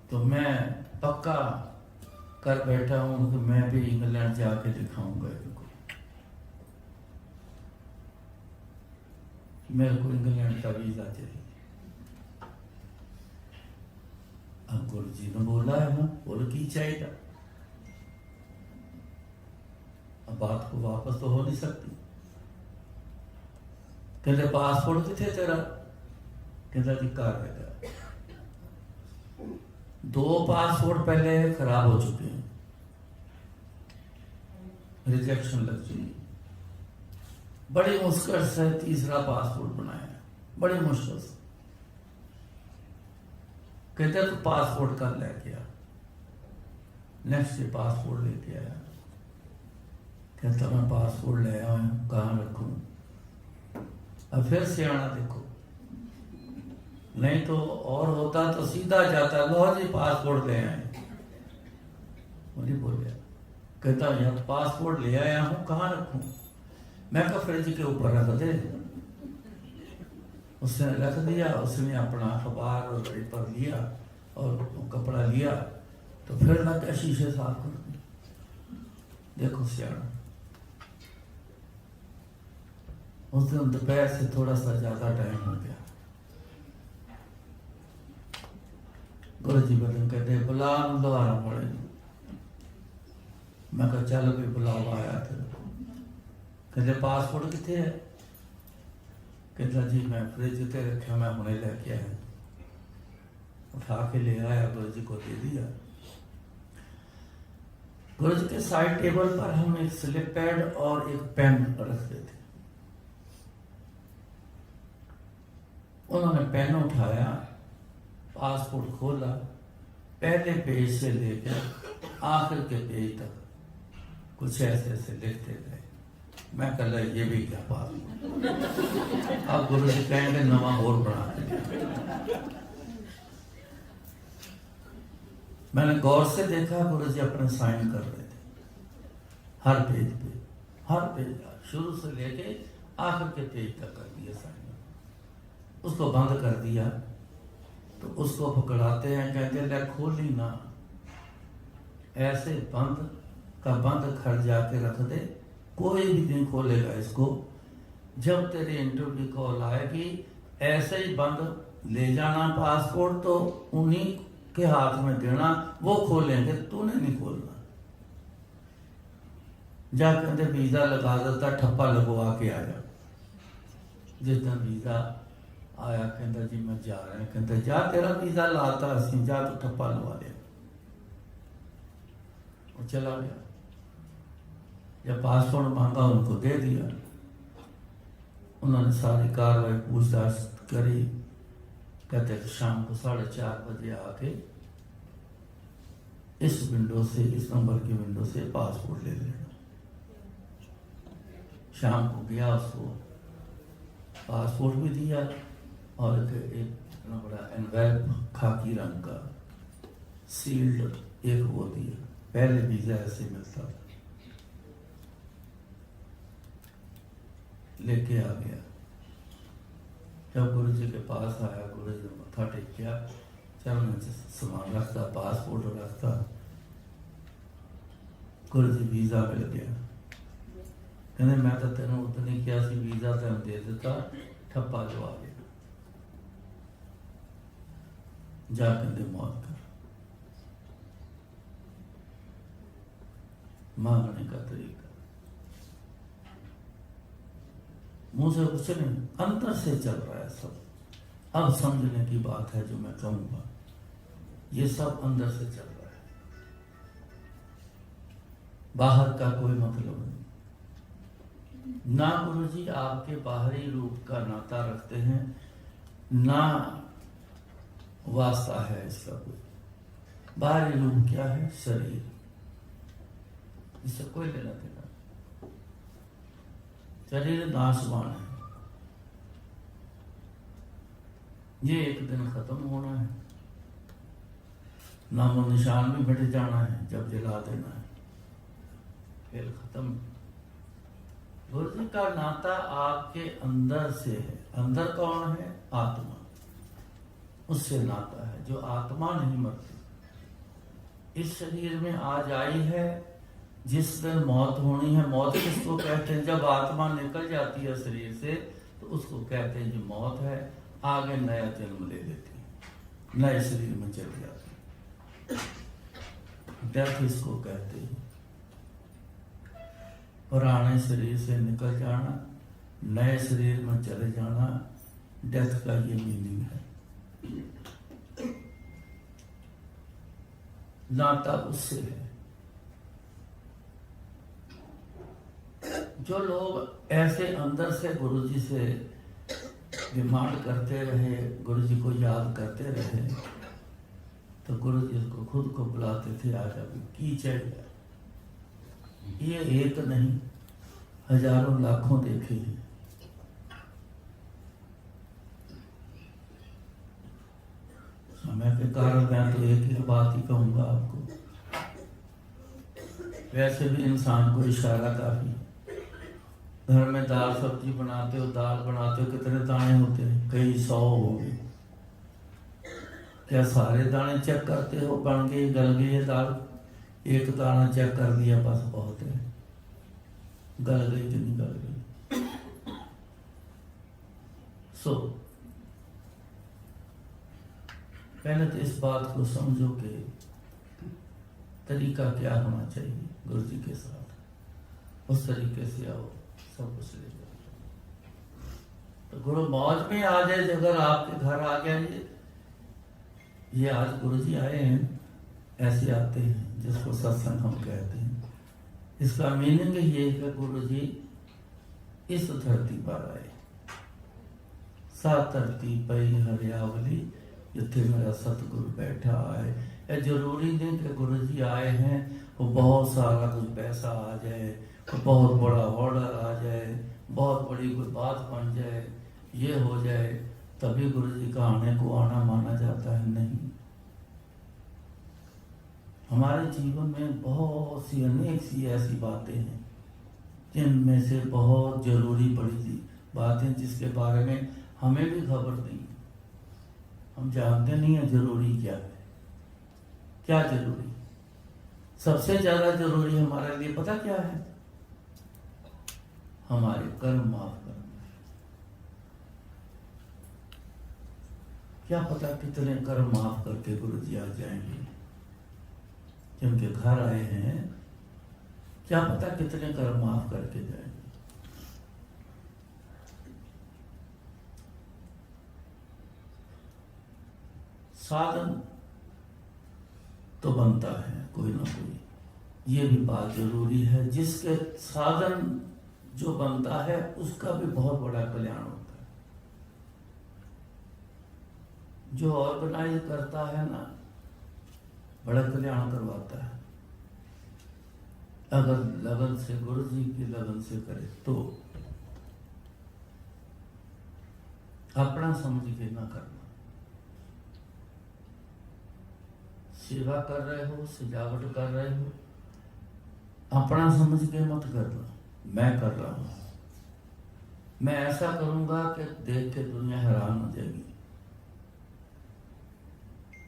तो मैं पक्का कर बैठा हूं कि मैं भी इंग्लैंड जाके दिखाऊंगा इनको। मेरे को इंग्लैंड का वीजा चाहिए। अब गुरु जी ने बोला है ना, बोल की चाहिए। अब बात को वापस तो हो नहीं सकती। कहते पासपोर्ट किथे तेरा? कहता जी घर है। 2 पासपोर्ट पहले खराब हो चुके हैं, रिजेक्शन लग चुकी। बड़ी मुश्किल से तीसरा पासपोर्ट बनाया, बड़ी मुश्किल से। कहते तो पासपोर्ट कर लेके आ। नेक्स्ट डे पासपोर्ट लेके आया। कहता मैं पासपोर्ट ले आया हूं, कहाँ रखूं? अब फिर से आना देखो, नहीं तो और होता तो सीधा जाता, लो जी पासपोर्ट ले आए। मुझे बोलिया, कहता यार पासपोर्ट ले आया हूं, कहाँ रखूं? मैं कहा फ्रिज के ऊपर रख दे। उसने रख दिया। उसने अपना अखबार और पेपर लिया और कपड़ा लिया, तो फिर ना क्या शीशे साफ कर दिए। देखो सियाना। उस दिन दोपहर से थोड़ा सा ज्यादा टाइम हो गया। गुरु जी बदन कहते बुला दोबारा पड़े। मैं कहा चल भी बुलावा आया थे। कहते पासपोर्ट कितने है? कहता जी मैं फ्रिज ते रखा, मैं हुणे लेके आया। उठा के ले आया, गुरु जी को दे दिया। गुरु जी के साइड टेबल पर हम एक स्लिप पैड और एक पेन रखते थे। उन्होंने पेन उठाया, पासपोर्ट खोला, पहले पेज से लेकर आखिर के पेज तक कुछ ऐसे ऐसे लिखते गए। मैं कह रहा ये भी क्या पासपोर्ट? अब गुरु जी कहेंगे नवा और बना के। मैंने गौर से देखा, गुरु जी अपने साइन कर रहे थे हर पेज पे, हर पेज शुरू से लेके आखिर के पेज तक कर दिया साइन। उसको बंद कर दिया तो उसको पकड़ाते हैं, कहते ले खोली ना, ऐसे बंद का बंद खड़ जाके रख दे, कोई भी नहीं खोलेगा इसको। जब तेरी इंटरव्यू कॉल आएगी ऐसे ही बंद ले जाना पासपोर्ट, तो उन्हीं के हाथ में देना, वो खोलेंगे, तूने नहीं खोलना। जा कहते वीजा लगा देता, ठप्पा लगवा के आ जा। जिस दिन वीजा आया कहता जी मैं जा रहा है। कहते जा तेरा वीजा लाता असी, जा तो ठप्पा लगा दे। और चला गया। जब पासपोर्ट मांगा उनको दे दिया। उन्होंने सारी कार्रवाई पूछताछ करी। कहते शाम को 4:30 बजे आके इस विंडो से, इस नंबर की विंडो से पासपोर्ट ले लेना। शाम को गया, उसको पासपोर्ट भी दिया और एक बड़ा एनवेल्प खाकी रंग का सील्ड एक वो दिया। पहले वीजा ऐसे मिलता था। लेके आ गया। जब गुरु जी के पास आया, गुरु जी ने मत्था टेकिया, चरण में सामान रखता, पासपोर्ट रखता, गुरु जी वीज़ा मिल गया। कहने मैं तो तेन उस दिन किया सी वीज़ा तेन दे दिता, ठप्पा लवा गया, जा कहते मौत कर। मांगने का तरीका मुंह से कुछ नहीं, अंदर से चल रहा है सब। अब समझने की बात है जो मैं कहूंगा, ये सब अंदर से चल रहा है, बाहर का कोई मतलब नहीं। ना गुरु जी आपके बाहरी रूप का नाता रखते हैं, ना वास्ता है इसका कोई। बाहरी रूप क्या है? शरीर, इससे कोई लेना देना। शरीर नाशवान है, ये एक दिन खत्म होना है, नामो निशान भी मिट जाना है, जब जला देना है फिर खत्म। गुरु जी का नाता आपके अंदर से है। अंदर कौन है? आत्मा, उससे नाता है। जो आत्मा नहीं मरती, इस शरीर में आज आई है, जिस दिन मौत होनी है। मौत किसको कहते हैं? जब आत्मा निकल जाती है शरीर से तो उसको कहते हैं जो मौत है। आगे नया जन्म ले लेती है, नए शरीर में चले जाती है, डेथ इसको कहते हैं। पुराने शरीर से निकल जाना, नए शरीर में चले जाना, डेथ का ये मीनिंग है। नाता उससे है। जो लोग ऐसे अंदर से गुरु जी से डिमांड करते रहे, गुरु जी को याद करते रहे, तो गुरु जी को खुद को बुलाते थे, आजा भी की चाहिए। ये एक नहीं, हजारों लाखों देखे हैं। समय के कारण मैं तो एक ही बात ही कहूंगा आपको। वैसे भी इंसान को इशारा काफी। घर में दाल सब्जी बनाते हो, दाल बनाते हो, कितने दाने होते हैं? कई 100 होंगे। क्या सारे दाने चेक करते हो? बन गई, गल गई है दाल? एक दाना चेक कर दिया बस बहुत है। गल गई कि नहीं गल गई? पहले तो इस बात को समझो कि तरीका क्या होना चाहिए गुरु जी के साथ, उस तरीके से आओ, सब कुछ ले जाओ। तो गुरु मौज में आ जाए। अगर आपके घर आ गया ये आज गुरु जी आए हैं, ऐसे आते हैं जिसको सत्संग हम कहते हैं। इसका मीनिंग ये है कि गुरु जी इस धरती पर आए। सा धरती पई हरियावली, जिथे मेरा सतगुरु बैठा है। यह जरूरी नहीं कि गुरु जी आए हैं वो बहुत सारा कुछ पैसा आ जाए, तो बहुत बड़ा ऑर्डर आ जाए, बहुत बड़ी कोई बात बन जाए, ये हो जाए तभी गुरु जी का आने को आना माना जाता है। नहीं, हमारे जीवन में बहुत सी अनेक सी ऐसी बातें हैं जिनमें से बहुत जरूरी बड़ी सी बातें जिसके बारे में हमें भी खबर नहीं, हम जानते नहीं है जरूरी क्या है। क्या जरूरी? सबसे ज्यादा जरूरी हमारे लिए पता क्या है? हमारे कर्म माफ करना। क्या पता कितने कर्म माफ करके गुरु जी आ जाएंगे जिनके घर आए हैं। क्या पता कितने कर्म माफ करके जाएंगे। साधन तो बनता है कोई ना कोई, ये भी बात जरूरी है। जिसके साधन जो बनता है उसका भी बहुत बड़ा कल्याण होता है। जो ऑर्गेनाइज करता है ना, बड़ा कल्याण करवाता है। अगर लगन से, गुरु जी की लगन से करे तो। अपना समझ के ना करना। सेवा कर रहे हो, सजावट कर रहे हो, अपना समझ के मत करना। मैं कर रहा हूं, मैं ऐसा करूंगा कि देख के दुनिया हैरान हो जाएगी,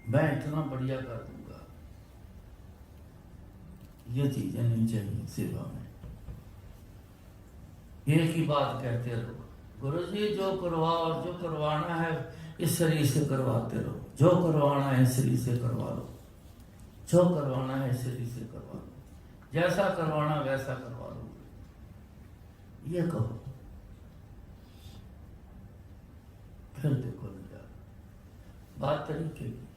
मैं इतना बढ़िया कर दूंगा। ये चीजें नहीं चाहिए सेवा में। एक ही बात कहते रहो, गुरु जी जो करवाओ, और जो करवाना है इस शरीर से करवाते रहो, जो करवाना है इस शरीर से करवा लो, जो करवाना है इस शरीर से करवा लो, जैसा करवाना वैसा करवा लो, ये कहो, फिर देखो नजारा। बात तरीके की,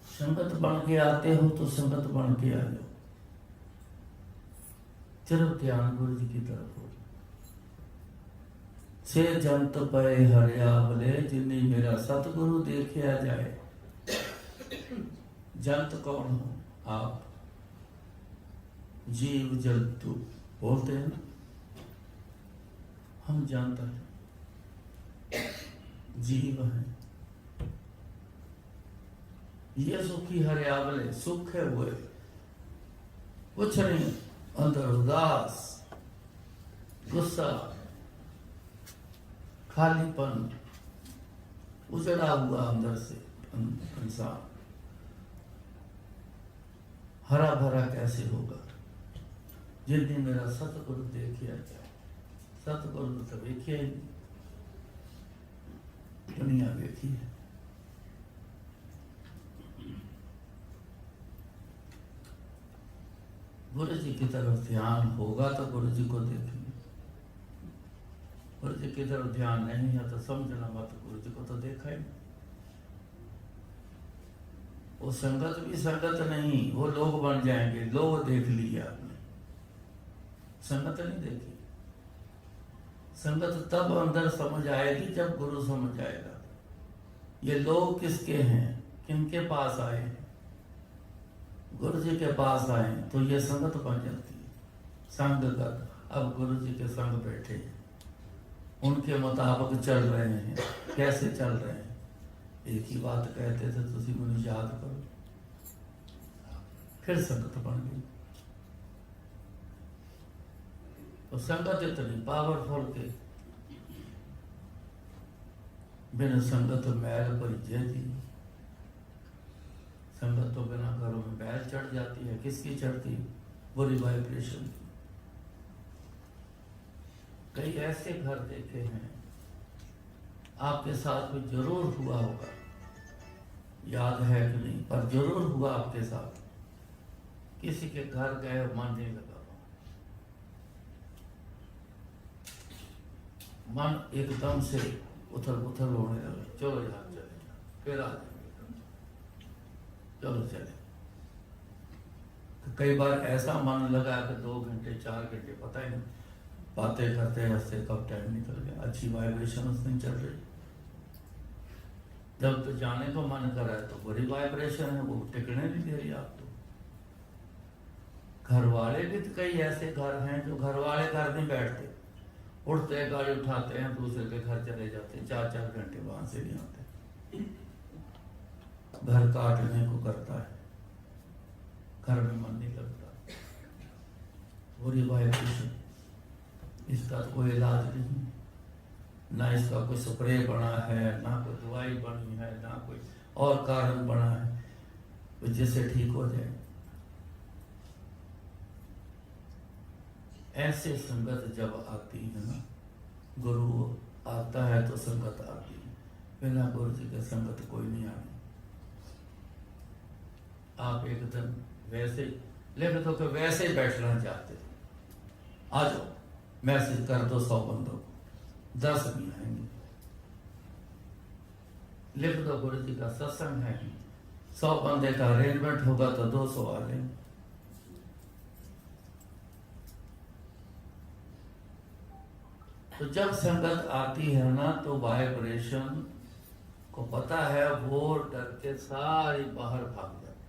संगत बन के आते हो तो संगत बन के आ जाओ, सिर्फ ध्यान गुरु जी की तरफ हो। से जंत पए हरियावले, जिन्हें मेरा सतगुरु देखा जाए। जंत कौन हो आप? जीव जंतु बोलते हैं ना, हम जंत हैं, जीव हैं। ये सुखी हरियावले, सुख है हुए, कुछ नहीं, अंदर उदास, गुस्सा, खालीपन, उजड़ा हुआ अंदर से इंसान। हरा भरा कैसे होगा? जिस दिन मेरा सतगुरु देखिया जाए। सतगुरु तो देखिया ही, दुनिया देखी है। गुरु जी की तरफ ध्यान होगा तो गुरु जी को देखेंगे, गुरु जी की तरफ ध्यान नहीं है तो समझना मत, गुरु जी को तो देखा ही नहीं। वो संगत भी संगत नहीं, वो लोग बन जाएंगे। लोग देख लिया आपने, संगत नहीं देखी। संगत तब अंदर समझ आएगी जब गुरु समझ आएगा। ये लोग किसके हैं, किनके पास आए हैं? गुरु जी के पास आए तो ये संगत बन जाती है, संगत। अब गुरु जी के संग बैठे हैं, उनके मुताबिक चल रहे हैं। कैसे चल रहे हैं? एक ही बात कहते थे, तुसी मुझे याद करो, फिर संगत बन गई। तो संगत इतनी पावरफुल के बिना संगत मैल परिचय दी। संगत तो बिना घरों में बैल चढ़ जाती है। किसकी चढ़ती? बुरी वाइब्रेशन की। कई ऐसे घर देखे हैं, आपके साथ भी जरूर हुआ होगा, याद है कि नहीं, पर जरूर हुआ आपके साथ। किसी के घर गए, मन नहीं लगा, मन एकदम से उथल पुथल होने लगा। चलो यहाँ चले, फिर आ जाएंगे, चलो चले। तो कई बार ऐसा मन लगा कि 2 घंटे 4 घंटे पता ही नहीं, बातें करते हंसते कब टाइम निकल गया। अच्छी वाइब्रेशन उस दिन चल रही। जब तो जाने को मन कर रहा है तो बुरी वाइब्रेशन है, वो टिकने नहीं दे रही आपको। घर वाले भी तो कई ऐसे घर हैं जो घर वाले घर नहीं बैठते, उठते गाड़ी उठाते हैं, दूसरे के घर चले जाते हैं, 4-4 घंटे वहां से नहीं आते। घर काटने को करता है, घर में मन नहीं लगता। बुरी वाइब्रेशन, इसका कोई इलाज नहीं, ना इसका कोई स्प्रे बना है, ना कोई दवाई बनी है, ना कोई और कारण बना है जिससे ठीक हो जाए। ऐसे संगत जब आती है ना, गुरु आता है तो संगत आती है, बिना गुरु जी के संगत कोई नहीं आनी। आप एक दिन वैसे लिख दो कि वैसे ही बैठना चाहते, आ जाओ, मैसेज कर दो 100 बंदों को, 10 नहीं आएंगे। लिख दो गुरु जी का सत्संग है, 100 बंदे का अरेंजमेंट होगा तो 200 आ जाएंगे। तो जब संगत आती है ना, तो वाइब्रेशन को पता है, वो डर के सारी बाहर भाग जाती,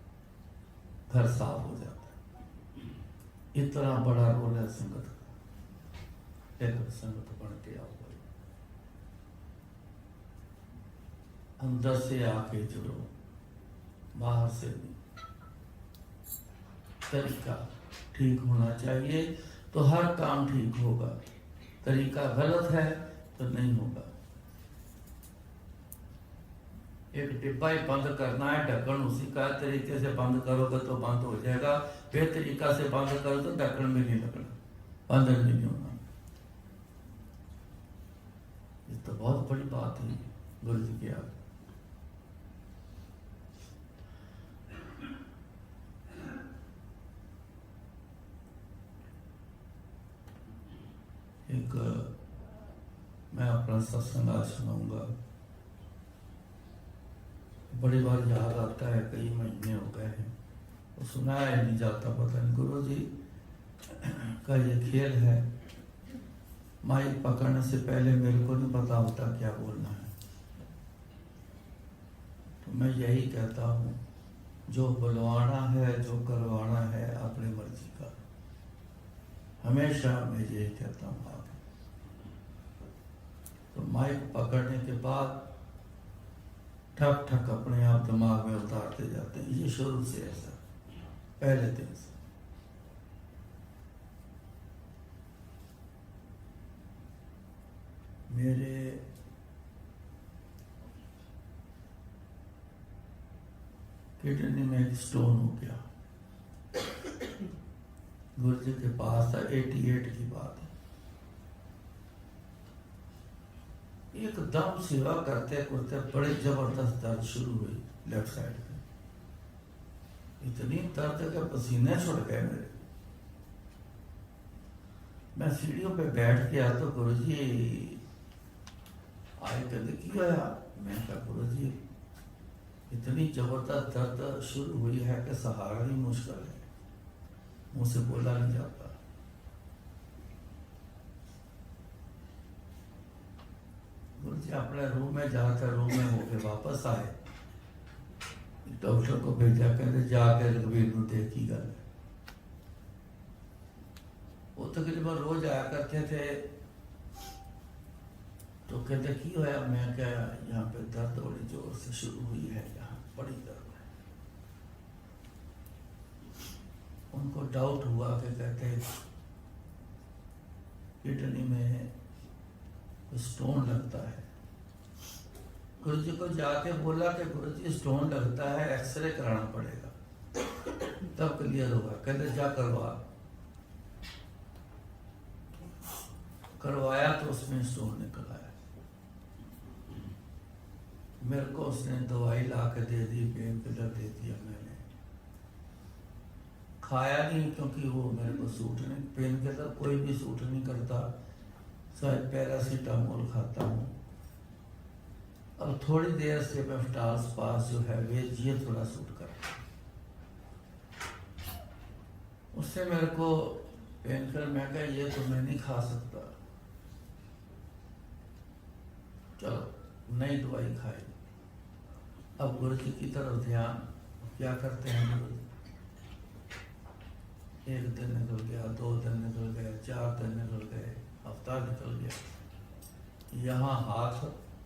घर साफ हो जाता है। इतना बड़ा रोल है संगत का। एक संगत बन के आओ, अंदर से आके जुड़ो, बाहर से नहीं। तरीका ठीक होना चाहिए तो हर काम ठीक होगा। तरीका गलत है तो नहीं होगा। एक डिब्बा ही बंद करना है, ढक्कन उसी का तरीके से बंद करोगे तो बंद हो जाएगा, बेतरीका से बंद करो तो ढक्कन में नहीं लगना, बंद नहीं होना। ये तो बहुत बड़ी बात है गुरु जी की। आप एक मैं अपना सत्संग आज सुनाऊंगा, बड़ी बार याद आता है, कई महीने हो गए हैं तो सुनाया नहीं जाता, पता नहीं। गुरु जी का ये खेल है, माइक पकड़ने से पहले मेरे को नहीं पता होता क्या बोलना है, तो मैं यही कहता हूँ, जो बुलवाना है, जो करवाना है अपनी मर्जी का, हमेशा मैं यही कहता हूँ। आप तो माइक पकड़ने के बाद ठक ठक अपने आप दिमाग में उतारते जाते हैं, ये शुरू से ऐसा, पहले दिन से। मेरे किडनी में एक स्टोन हो गया, गुरु जी के पास था, 88 की बात है। एकदम सेवा करते करते बड़े जबरदस्त दर्द शुरू हुई लेफ्ट साइड पे, इतनी दर्द के पसीने छुड़ गए मेरे। मैं सीढ़ियों पे बैठ गया तो गुरु जी आए, कहते की होया? मैं कहा गुरु जी इतनी जबरदस्त दर्द शुरू हुई है कि सहारा ही मुश्किल है, मुंह से बोला नहीं जाता। गुरु जी अपने रूम में जाकर रूम में होके वापस आए, डॉक्टर को भेजा, कहते जाके रघुवीर को देखी गल। वो तकरीबन रोज आया करते थे, तो कहते की होया? मैं क्या, यहाँ पे दर्द बड़ी जोर से शुरू हुई है, यहाँ बड़ी दर्द है। उनको डाउट हुआ कि कहते किडनी में स्टोन लगता है। गुरु जी को जाके बोला कि गुरु जी स्टोन लगता है, एक्सरे कराना पड़ेगा तब क्लियर होगा। कहते जा करवाया तो उसमें स्टोन निकल आया। मेरे को उसने दवाई ला के दे दी, पेन किलर दे दिया, मैंने खाया नहीं क्योंकि वो मेरे को सूट नहीं, पेन किलर कोई भी सूट नहीं करता, शायद पैरासीटामोल खाता हूँ। अब थोड़ी देर से मेफ्टास पास जो है वे ये थोड़ा सूट करता, उससे मेरे को पेन किलर, मैं कहा ये तो मैं नहीं खा सकता, चलो नई दवाई खाई। अब गुरु जी की तरफ ध्यान, क्या करते हैं गुरु जी? एक दिन निकल गया, 2 दिन निकल गए, 4 दिन निकल गए, हफ्ता निकल गया। यहाँ हाथ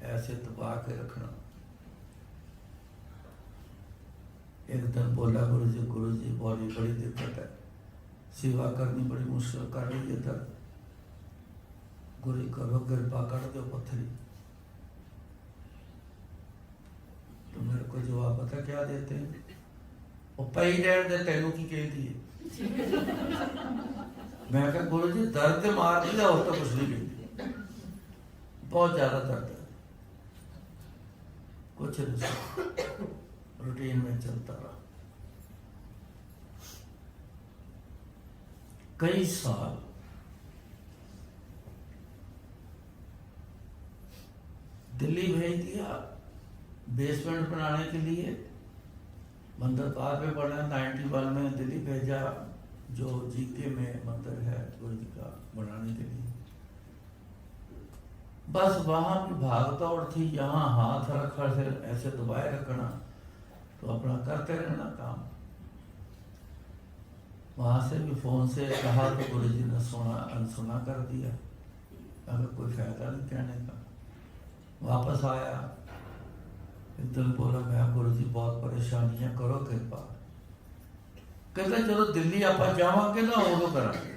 ऐसे दबा के रखना। एक दिन बोला गुरु जी बॉडी बड़ी दिक्कत है, सेवा करनी बड़ी मुश्किल कर रही है, दर्द। गुरु जी करो कृपा कर दो पत्थरी। तो मेरे को जवाब पता क्या देते हैं? वो पई रहने दे, तेनू की कह दिए। मैं कहा गुरु जी दर्द मार दिया और तो कुछ नहीं कहती, बहुत ज्यादा दर्द है, कुछ नहीं, रूटीन में चलता रहा। कई साल दिल्ली भेज दिया बेसमेंट बनाने के लिए, मंदिर बाद में पढ़ा, 91 में दिल्ली भेजा, जो जीके में मंदिर है गुरु जी का, बनाने के लिए। बस वहां भी भाग दौड़ थी, यहाँ हाथ रखा से ऐसे दबाए रखना, तो अपना करते रहना काम। वहां से भी फोन से कहा तो गुरु जी ने सुना, अनसुना कर दिया, अगर कोई फायदा नहीं कहने का। वापस आया, एक दिन बोला मैं गुरु जी बहुत परेशानियां, करो कृपा। कहते चलो दिल्ली आप जावांगे ना, उदो करांगे।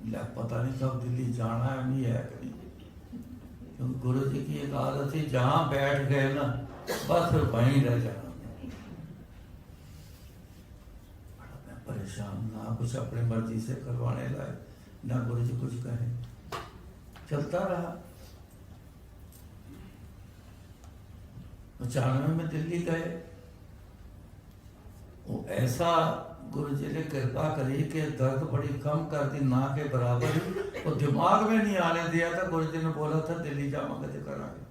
पता नहीं कब दिल्ली जाना है, नहीं है कि नहीं। क्योंकि गुरु जी की एक आदत थी, जहाँ बैठ गए ना बस फिर वहीं रह जाना। मैं परेशान, ना कुछ अपनी मर्जी से करवाने लाए, ना गुरु जी कुछ कहे, चलता रहा। 95 में दिल्ली गए, वो ऐसा गुरु जी ने कृपा करी कि दर्द बड़ी कम कर दी, ना के बराबर ही। वो दिमाग में नहीं आने दिया था। गुरु जी ने बोला था दिल्ली जावांगे तो करांगे।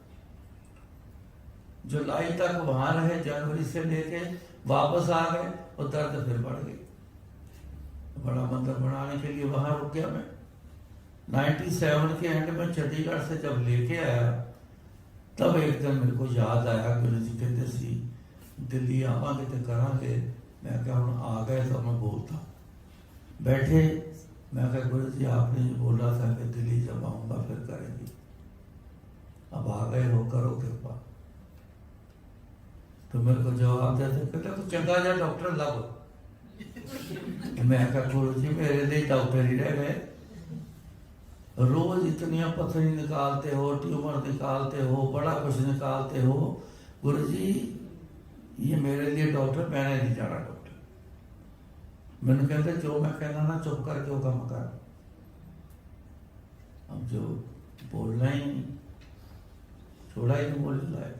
जुलाई तक वहां रहे, जनवरी से लेके वापस आ गए, और दर्द फिर बढ़ गई। बड़ा मंदिर बनाने के लिए वहां रुक गया मैं। 97 के एंड में चंडीगढ़ से जब लेके आया, तब एक दिन मेरे को याद आया, गुरु जी कहते सी दिल्ली आवांगे तो करांगे। मैं क्या हम आ गए तो मैं बोलता बैठे। मैं क्या गुरु जी आपने जो बोला था कि दिल्ली जब आऊंगा फिर करेंगे, अब आ गए हो, करो कृपा। तो मेरे को जवाब देते, कहते तो चंगा जा डॉक्टर लब। मैं क्या गुरु जी मेरे लिए डॉक्टर ही रह गए। रोज इतनी पथरी निकालते हो, ट्यूमर निकालते हो, बड़ा कुछ निकालते हो, गुरु जी ये मेरे लिए डॉक्टर, मैंने नहीं जाना डॉक्टर। मैंने कहते जो मैं कहना ना चुप करके वो काम कर। अब जो बोलना ही छोड़ा ही नहीं बोलने लायक।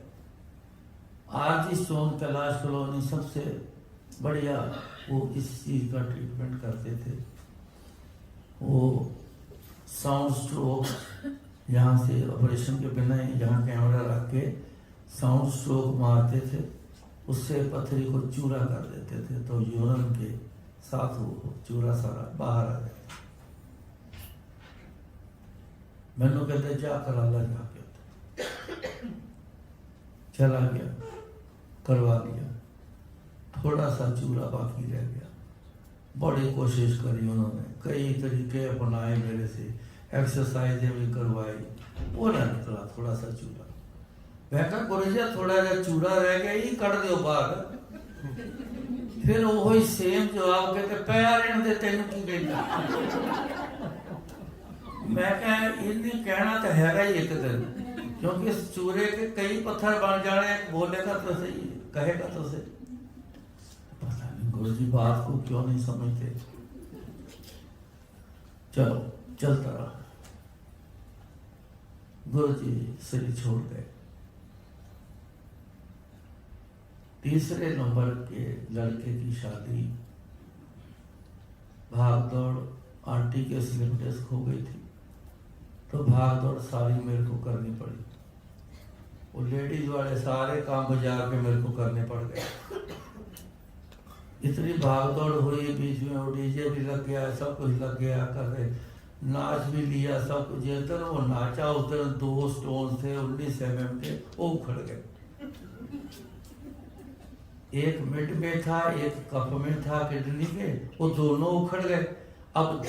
आज इस सोन कैलाश कॉलोनी सबसे बढ़िया वो इस चीज का ट्रीटमेंट करते थे। वो साउंड स्ट्रोक यहाँ से ऑपरेशन के बिना ही यहाँ कैमरा रख के साउंड स्ट्रोक मारते थे, उससे पथरी को चूरा कर देते थे, तो यूरिन के साथ वो चूरा सारा बाहर आ गया। मैंने कहते जा करा ला जाके, चला गया, करवा लिया। थोड़ा सा चूरा बाकी रह गया। बड़ी कोशिश करी उन्होंने, कई तरीके अपनाए, मेरे से एक्सरसाइजें भी करवाई, वो ना निकला थोड़ा सा चूरा। मैं कहा गुरु जी थोड़ा जा चूरा रह गया, ही कट दो बाहर। फिर वही सेम जवाब कहते पैर इन दे तेन की कहना। मैं कहा इन्हें कहना तो हैगा ही एक दिन, क्योंकि इस चूरे के कई पत्थर बन जाने। बोलेगा तो सही, कहेगा तो सही, पता नहीं गुरु जी बात को क्यों नहीं समझते। चलो चलता रहा। गुरु जी शरीर छोड़ गए। तीसरे नंबर के लड़के की शादी, भाग दौड़, आंटी के स्लिप डिस्क हो गई थी, तो भाग दौड़ सारी मेरे को करनी पड़ी। वो लेडीज वाले सारे काम बाजार के मेरे को करने पड़ गए। इतनी भाग दौड़ हुई, बीच में वो डीजे भी लग गया, सब कुछ लग गया, कर रहे नाच भी लिया, सब कुछ। जिधर वो नाचा उधर 2 स्टोन थे 19 mm के, वो उखड़ गए। एक मिड में था, एक कप में था किडनी के, वो दोनों उखड़ गए। अब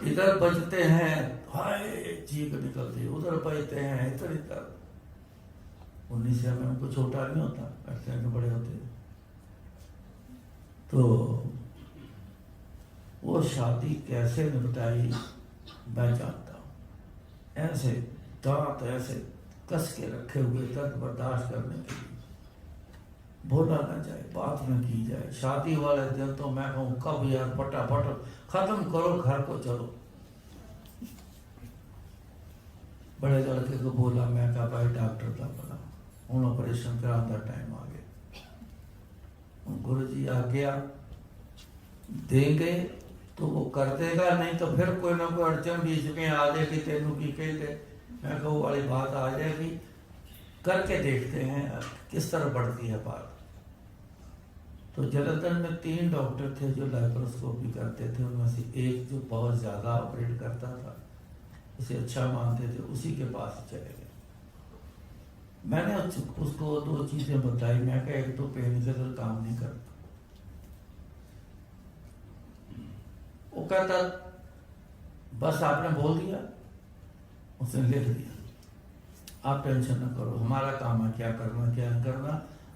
इधर बजते हैं, हाय चीख निकलती, उधर बजते हैं, इधर इधर। 19 mm को छोटा नहीं होता, ऐसे हैं बड़े होते हैं। तो वो शादी कैसे निपटाई मैं जानता हूँ। ऐसे दांत ऐसे कस के रखे हुए, दर्द बर्दाश्त करने के लिए, बोला ना जाए, बात न की जाए। शादी वाले दिन तो मैं कहूँ कब यार फटाफट खत्म करो, घर को चलो। बड़े लड़के को बोला, मैं कहा भाई डॉक्टर का बोला हूँ ऑपरेशन कराने टाइम आ गया। गुरु जी आ गया देंगे तो वो कर देगा, नहीं तो फिर कोई ना कोई अड़चन बीच में आ जाएगी, तेनू की कहते। मैं कहूँ वाली बात आ जाएगी, करके देखते हैं किस तरह बढ़ती है बात। तो जलंधर में 3 डॉक्टर थे जो लैप्रोस्कोपी करते थे, उनमें से एक जो बहुत ज़्यादा ऑपरेट करता था, उसे अच्छा मानते थे, उसी के पास चले गए। मैंने उसको 2 चीज़ें बताई। मैं कहा एक तो पेन किलर काम नहीं करता। वो कहता बस आपने बोल दिया, उसने लिख दिया, आप टेंशन न करो, हमारा काम है क्या करना क्या नहीं करना,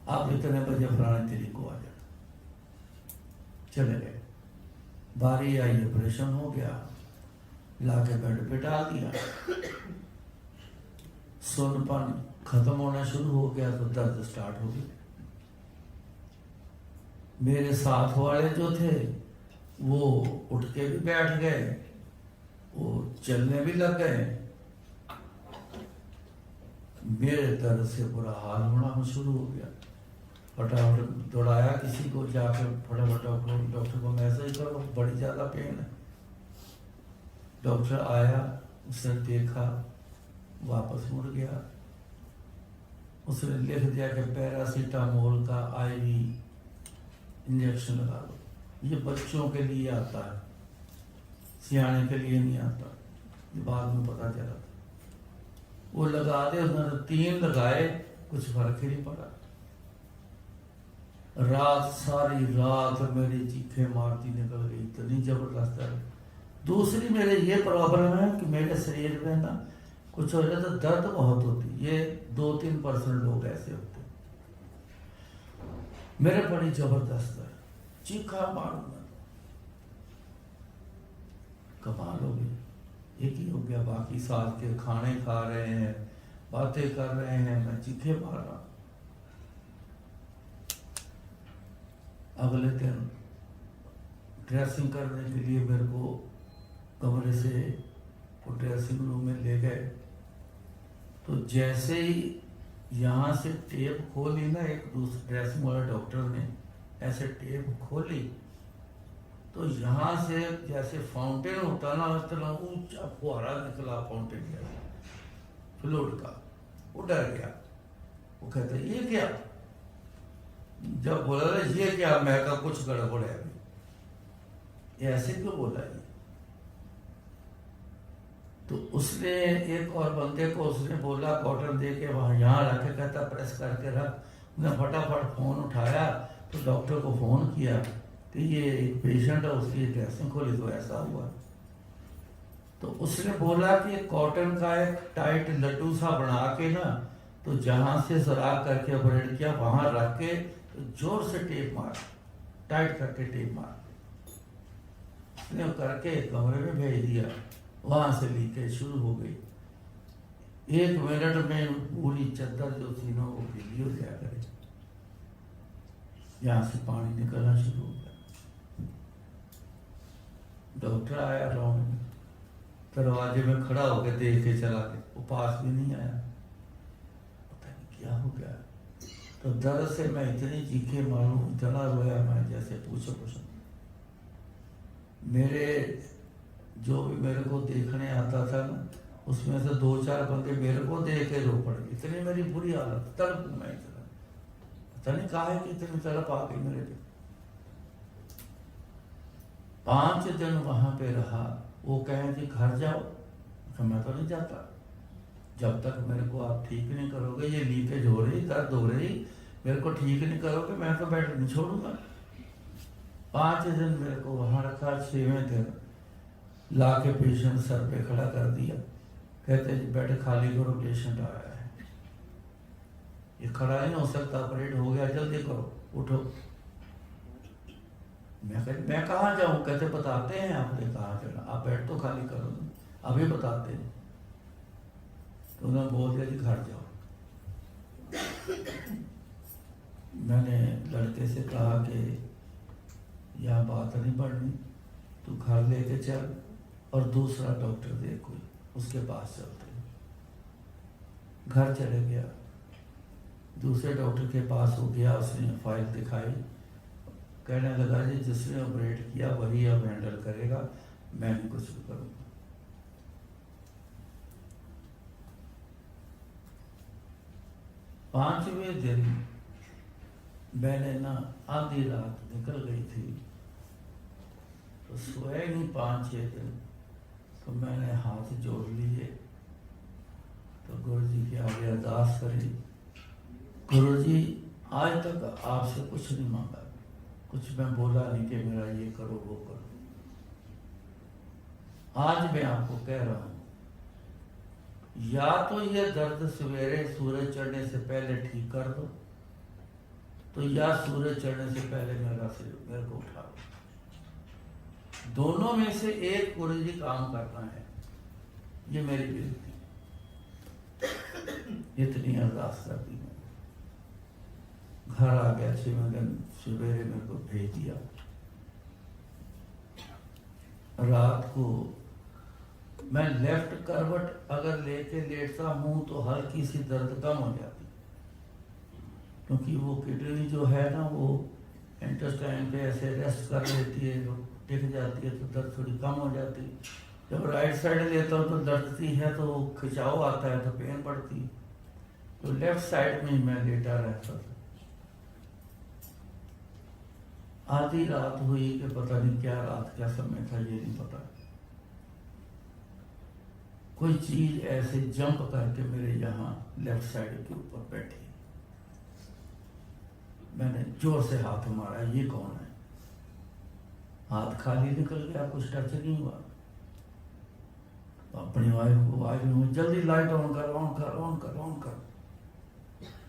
आप इतने बजे फलाने तारीख को आ जाए। चले गए। बारी आई, ऑपरेशन हो गया। लाके बेड पे डाल दिया। सुनपन खत्म होना शुरू हो गया तो दर्द स्टार्ट हो गई। मेरे साथ वाले जो थे वो उठ के भी बैठ गए, वो चलने भी लग गए। मेरे दर्द से बुरा हाल होना शुरू हो गया। फटाफट दौड़ाया किसी को, जाकर फटाफट डॉक्टर को मैसेज करो, बड़ी ज़्यादा पेन है। डॉक्टर आया, उसने देखा, वापस मुड़ गया। उसने लिख दिया कि पैरासीटामोल का आईवी इंजेक्शन लगा लो। ये बच्चों के लिए आता है, सियाने के लिए नहीं आता, ये बाद में पता चला। वो लगा दे, उसने 3 लगाए, कुछ फर्क ही नहीं पड़ा। रात सारी रात मेरी चीखें मारती निकल गई, इतनी जबरदस्त है। दूसरी मेरे ये प्रॉब्लम है कि मेरे शरीर में ना कुछ हो जाए तो दर्द बहुत होती। ये 2-3% लोग ऐसे होते, मेरे बड़ी जबरदस्त है, चीखा मारूंगा। कमाल हो गई, एक ही हो गया। बाकी साथ के खाने खा रहे हैं, बातें कर रहे हैं, मैं चीखे मार रहा। अगले दिन ड्रेसिंग करने के लिए मेरे को कमरे से वो ड्रेसिंग रूम में ले गए। तो जैसे ही यहाँ से टेप खोली ना, एक दूसरे ड्रेसिंग वाले डॉक्टर ने ऐसे टेप खोली तो यहाँ से जैसे फाउंटेन होता ना, उस तरह ऊंचा फुहारा निकला फाउंटेन जैसा फ्लूइड का। वो डर गया, वो कहते ये क्या? जब बोला ना ये क्या, मैं कहा कुछ गड़बड़ है अभी। ये ऐसे क्यों बोला ये? तो उसने एक और बंदे को उसने बोला कॉटन दे के वहाँ यहाँ रख के, कहता प्रेस करके रख। उसने फटाफट फ़ोन उठाया तो डॉक्टर को फ़ोन किया कि ये एक पेशेंट है, उसकी ड्रेसिंग खोली तो ऐसा हुआ। तो उसने बोला कि कॉटन का एक टाइट लड्डू सा बना के ना, तो जहाँ से सुराख करके ऑपरेट किया वहाँ रख के तो जोर से टेप मार, टाइट करके टेप मार। उसने करके कमरे में भेज दिया। वहाँ से लीकेज शुरू हो गई। 1 मिनट में पूरी चद्दर जो थी ना वो गीली हो जाया करे, यहाँ से पानी निकलना शुरू हो गया। डॉक्टर आया राउंड में, दरवाजे में खड़ा होकर देख के चला गया, वो पास भी नहीं आया। पता नहीं क्या हो गया। तो दर्द से मैं इतनी चीखे मारूं, इतना रोया मैं, जैसे पूछो कुछ। मेरे जो भी मेरे को देखने आता था ना, उसमें से 2-4 बंदे मेरे को देख के रो पड़ गए। इतनी मेरी बुरी हालत, तड़प मैं इतना, पता नहीं कहा है कि इतनी तड़प आ गई मेरे पे। 5 दिन वहां पे रहा। वो कहें कि घर जाओ, तो मैं तो नहीं जाता जब तक मेरे को आप ठीक नहीं करोगे। ये लीकेज हो रही, दर्द हो रही, मेरे को ठीक नहीं करोगे, मैं तो बेड नहीं छोड़ूंगा। 5 दिन मेरे को वहां रखा। 6वें दिन ला के पेशेंट सर पे खड़ा कर दिया। कहते जी बेड खाली करो, पेशेंट आया है। ये खड़ा नहीं हो सकता, ऑपरेट हो गया, जल्दी करो, उठो। मैं कहाँ जाऊँ? कहते बताते हैं आपने कहाँ जाना, आप बेड तो खाली करो, अभी बताते हैं। तो उन्होंने बोल दिया जी घर जाओ। मैंने लड़के से कहा कि यह बात नहीं बढ़नी, तू घर लेके चल और दूसरा डॉक्टर दे कोई, उसके पास चलते। घर चले गया, दूसरे डॉक्टर के पास हो गया। उसने फाइल दिखाई, कहने लगा जी जिसने ऑपरेट किया वही अब हैंडल करेगा, मैं नहीं कुछ भी करूँगा। पांचवें दिन मैंने ना आधी रात निकल गई थी, तो सोए नहीं 5-6 दिन। तो मैंने हाथ जोड़ लिए, तो गुरु जी के आगे अरदास करी, गुरु जी आज तक आपसे कुछ नहीं मांगा, कुछ मैं बोला नहीं कि मेरा ये करो वो करो। आज मैं आपको कह रहा हूं, या तो ये दर्द सवेरे सूरज चढ़ने से पहले ठीक कर दो, तो या सूरज चढ़ने से पहले मेरे को उठा दो। दोनों में से एक गुरुजी काम करना है, ये मेरी विनती। इतनी अरदास कर दी मैंने। घर आ गया 6 दिन सवेरे मेरे को भेज दिया। रात को मैं लेफ्ट करवट अगर लेके लेटता हूँ तो हल्की सी दर्द कम हो जाती, क्योंकि वो किडनी जो है ना वो इंटेस्टाइन पे ऐसे रेस्ट कर लेती है, जो टिक जाती है तो दर्द थोड़ी कम हो जाती है। जब राइट साइड लेता हूँ तो दर्दती है, तो खिंचाव आता है तो पेन पड़ती है। तो लेफ्ट साइड में मैं लेटा रहता था। आधी रात हुई कि पता नहीं क्या रात क्या समय था, ये नहीं पता। कोई चीज ऐसे जंप करके मेरे यहाँ लेफ्ट साइड के ऊपर बैठी। मैंने जोर से हाथ मारा, ये कौन है? हाथ खाली निकल गया, कुछ टच नहीं हुआ। अपनी वाइफ को आवाज में, जल्दी लाइट ऑन कर, ऑन कर, ऑन कर, ऑन कर।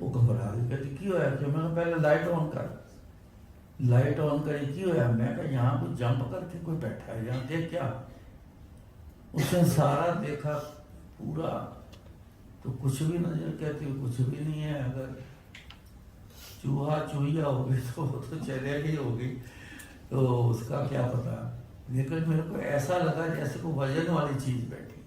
वो घबरा गई, कहती क्यों है? कि मैंने पहले लाइट ऑन कर। लाइट ऑन करी, क्यों है? मैं कहा यहाँ कोई जंप करके कोई बैठा है, यहाँ देख क्या। उसने सारा देखा पूरा, तो कुछ भी नजर, कहती कुछ भी नहीं है। अगर चूहा चूहिया होगी तो वो तो चलेगी होगी, तो उसका क्या पता। लेकिन मेरे को ऐसा लगा जैसे कोई वजन वाली चीज बैठी।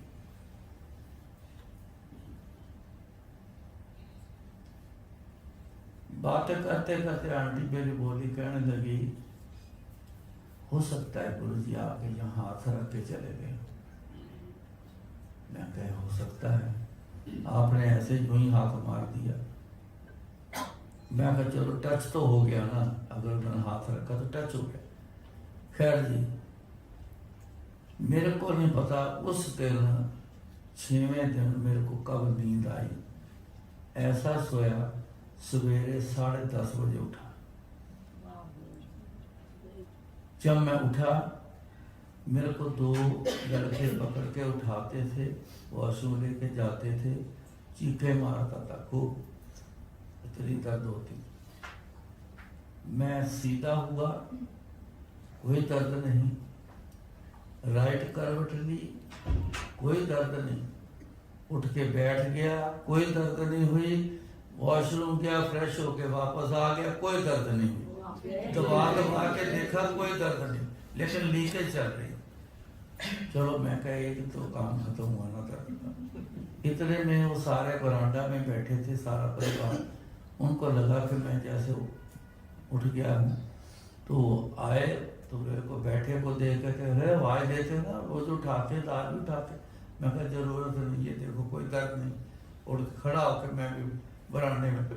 बातें करते करते आंटी मेरी बोली, कहने लगी हो सकता है गुरुजी आपके यहाँ हाथ रख के चले गए। मैं कह हो सकता है, आपने ऐसे यूं ही हाथ मार दिया। मैं कहा चलो टच तो हो गया ना, अगर मैंने हाथ रखा तो टच हो गया। खैर जी, मेरे को नहीं पता उस दिन 6वें दिन मेरे को कब नींद आई। ऐसा सोया, सवेरे 10:30 बजे उठा। जब मैं उठा, मेरे को 2 लड़के पकड़ के उठाते थे, वॉशरूम लेके जाते थे, चीखे मारता था खूब, इतनी दर्द होती। मैं सीधा हुआ, कोई दर्द नहीं। राइट करवट ली, कोई दर्द नहीं। उठ के बैठ गया, कोई दर्द नहीं हुई। वॉशरूम गया, फ्रेश होके वापस आ गया, कोई दर्द नहीं हुई। दबा दबा के देखा, कोई दर्द नहीं, लेकिन लीकेज चल रही। चलो मैं कहा एक तो काम खत्म हुआ ना दर्द। इतने में वो सारे बरामदा में बैठे थे, सारा परिवार। उनको लगा कि मैं जैसे उठ गया हूँ, तो आए तो मेरे को बैठे को देख के अरे आवाज देते ना, रोज उठाते दाल भी उठाते। मैं कहा जरूरत नहीं, ये देखो कोई दर्द नहीं। उठ के खड़ा होकर मैं भी बरामदे में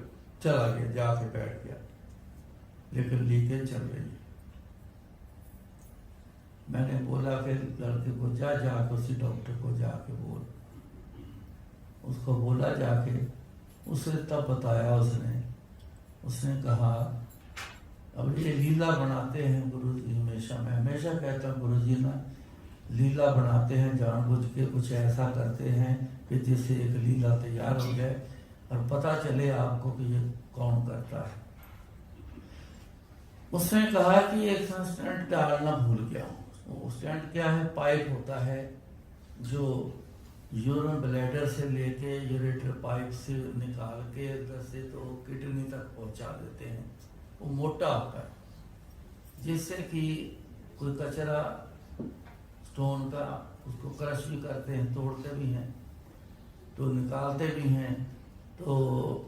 चला गया, जाके बैठ गया, लेकिन लीकेज चल रही है। मैंने बोला फिर लड़के को, जा जाके उसी डॉक्टर को जाके बोल। उसको बोला जाके, उसने तब बताया, उसने कहा अब ये लीला बनाते हैं गुरुजी हमेशा। मैं हमेशा कहता हूँ गुरुजी ना लीला बनाते हैं, जानबूझ के कुछ ऐसा करते हैं कि जिससे एक लीला तैयार हो जाए और पता चले आपको कि ये कौन करता है। उसने कहा कि एक स्टेंट डालना भूल गया हूँ। वो स्टेंट क्या है? पाइप होता है जो यूरिन ब्लैडर से लेके यूरेटर पाइप से निकाल के अंदर से तो किडनी तक पहुंचा देते हैं। वो मोटा होता है, जिससे कि कोई कचरा स्टोन का उसको क्रश भी करते हैं, तोड़ते भी हैं, तो निकालते भी हैं। तो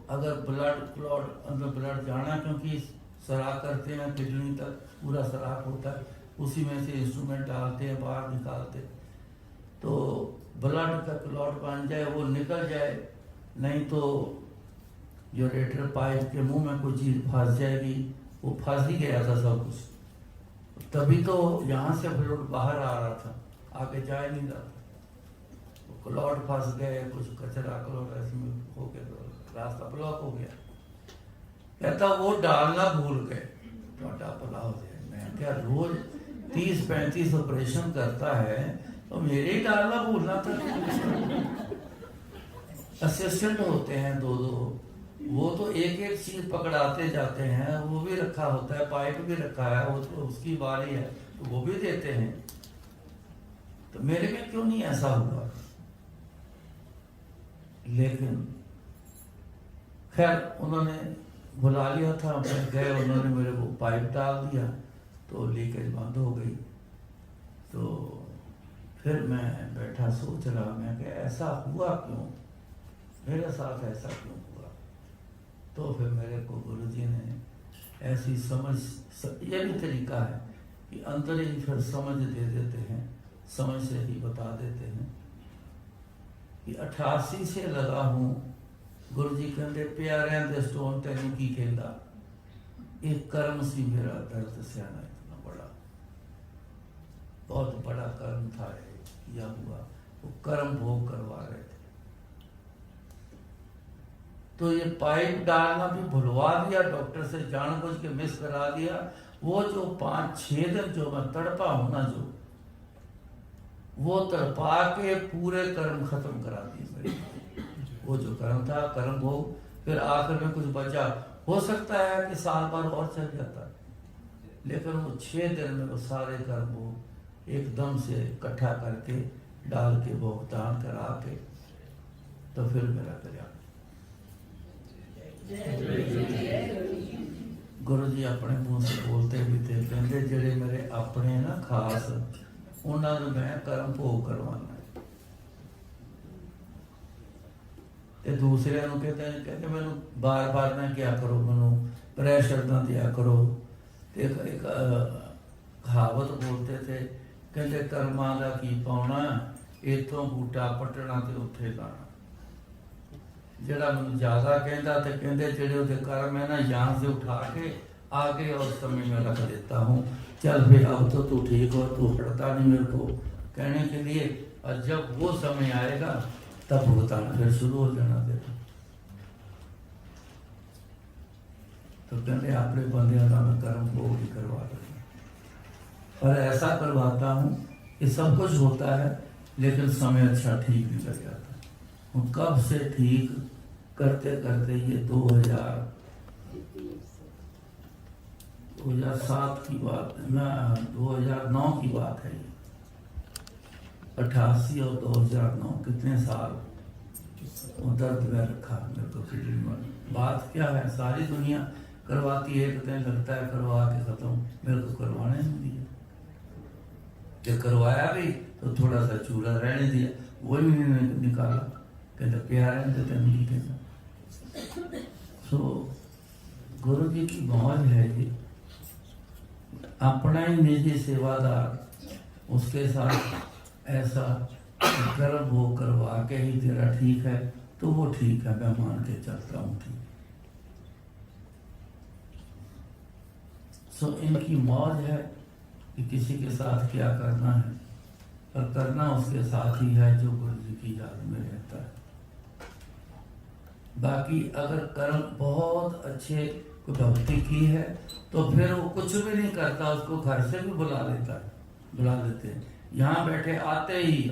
अगर ब्लड क्लॉट अंदर ब्लड जाना, क्योंकि सराख करते हैं किडनी तक पूरा सराख होता है, उसी में से इंस्ट्रूमेंट डालते हैं, बाहर निकालते, तो ब्लड का क्लॉट बन जाए, वो निकल जाए। नहीं तो यूरेटर पाइप के मुंह में कोई चीज फंस जाएगी। वो फंस ही गया था सब कुछ, तभी तो यहाँ से ब्लड बाहर आ रहा था, आगे जा ही नहीं रहा था। क्लॉट फंस गए, कुछ कचरा क्लॉट ऐसे में हो गया, तो रास्ता ब्लॉक हो गया। कहता वो डालना भूल गए, टोटा भला हो जाए। मैं क्या रोज 30-35 ऑपरेशन करता है, तो मेरे ही डालना भूलना था। असिस्टेंट होते हैं 2-2, वो तो एक एक चीज पकड़ाते जाते हैं। वो भी रखा होता है, पाइप भी रखा है, वो तो उसकी बारी है, तो वो भी देते हैं, तो मेरे में क्यों नहीं ऐसा हुआ। लेकिन खैर उन्होंने बुला लिया था, मैं गए, उन्होंने मेरे को पाइप डाल दिया तो लीकेज बंद हो गई। तो फिर मैं बैठा सोच रहा, मैं कि ऐसा हुआ क्यों, मेरे साथ ऐसा क्यों हुआ। तो फिर मेरे को गुरुजी ने ऐसी समझ, ये भी तरीका है कि अंदर ही फिर समझ दे देते हैं, समझ से ही बता देते हैं कि 88 से लगा हूँ। गुरु जी कहते प्यारे दे स्टोन तेन की कहता, एक कर्म सी मेरा दर्द सियाना इतना बड़ा, बहुत बड़ा कर्म था किया हुआ, वो कर्म भोग करवा रहे थे। तो ये पाइप डालना भी भुलवा दिया, डॉक्टर से जानबूझ के मिस करा दिया। वो जो 5-6 दिन जो मैं तड़पा हूं ना, जो वो तड़पा के पूरे कर्म खत्म करा दिए मेरे। वो जो कर्म था, कर्म भोग, फिर आखिर में कुछ बचा, हो सकता है कि साल भर और चल जाता, लेकिन वो 6 दिन में वो सारे कर्म भोग एकदम से इकट्ठा करके डाल के भुगतान करा के, तो फिर मेरा कल्याण। गुरु जी अपने मुंह से बोलते भी थे, कहते जेड़े मेरे अपने ना खास, उन्होंने मैं कर्म भोग करवाना है, ते दूसरे कहते मैनू बार बार ना क्या करो, मैनू प्रेशर ना दिया करो। एक कहावत बोलते थे, कहते कर्मां दा की पाउना, इथों बूटा पटना ते उत्थे लाना। जेड़ा मैनू ज्यादा कहता तो कहते जेड़े उहदे कर्म है ना, यहाँ से उठा के आगे और समय में रख देता हूँ, चल फिर अब तो तू ठीक हो, तू हटता नहीं मेरे को कहने के लिए, और जब वो समय आएगा तब भुगतान फिर शुरू हो जाना तेरा। तो कहते अपने बंदे का मैं कर्म भोग ही करवा दूंगा, और ऐसा करवाता हूँ कि सब कुछ होता है, लेकिन समय अच्छा ठीक नहीं लग जाता। हूँ कब से ठीक करते करते ये 2007 की बात है ना, 2009 की बात है ये, 88 और 2009 कितने साल दर्द में रखा मेरे को किडनी में। बात क्या है, सारी दुनिया करवाती है, कहते हैं लगता है करवा के खत्म, मेरे को करवाने नहीं दिया। जब करवाया भी तो थोड़ा सा चूल्हा रहने दिया, वही नहीं निकाला, कहते प्यार है तेन की कहता। सो गुरु जी की मौज है ये, अपना ही निजी सेवादार, उसके साथ ऐसा कर्म भोग करवा के ही तेरा ठीक है तो वो ठीक है, मैं मान के चलता हूँ ठीक। सो इनकी मौज है कि किसी के साथ क्या करना है, और करना उसके साथ ही है जो गुरु जी की याद में रहता है। बाकी अगर कर्म बहुत अच्छे को भक्ति की है तो फिर वो कुछ भी नहीं करता, उसको घर से भी बुला लेता है, बुला लेते हैं। यहाँ बैठे आते ही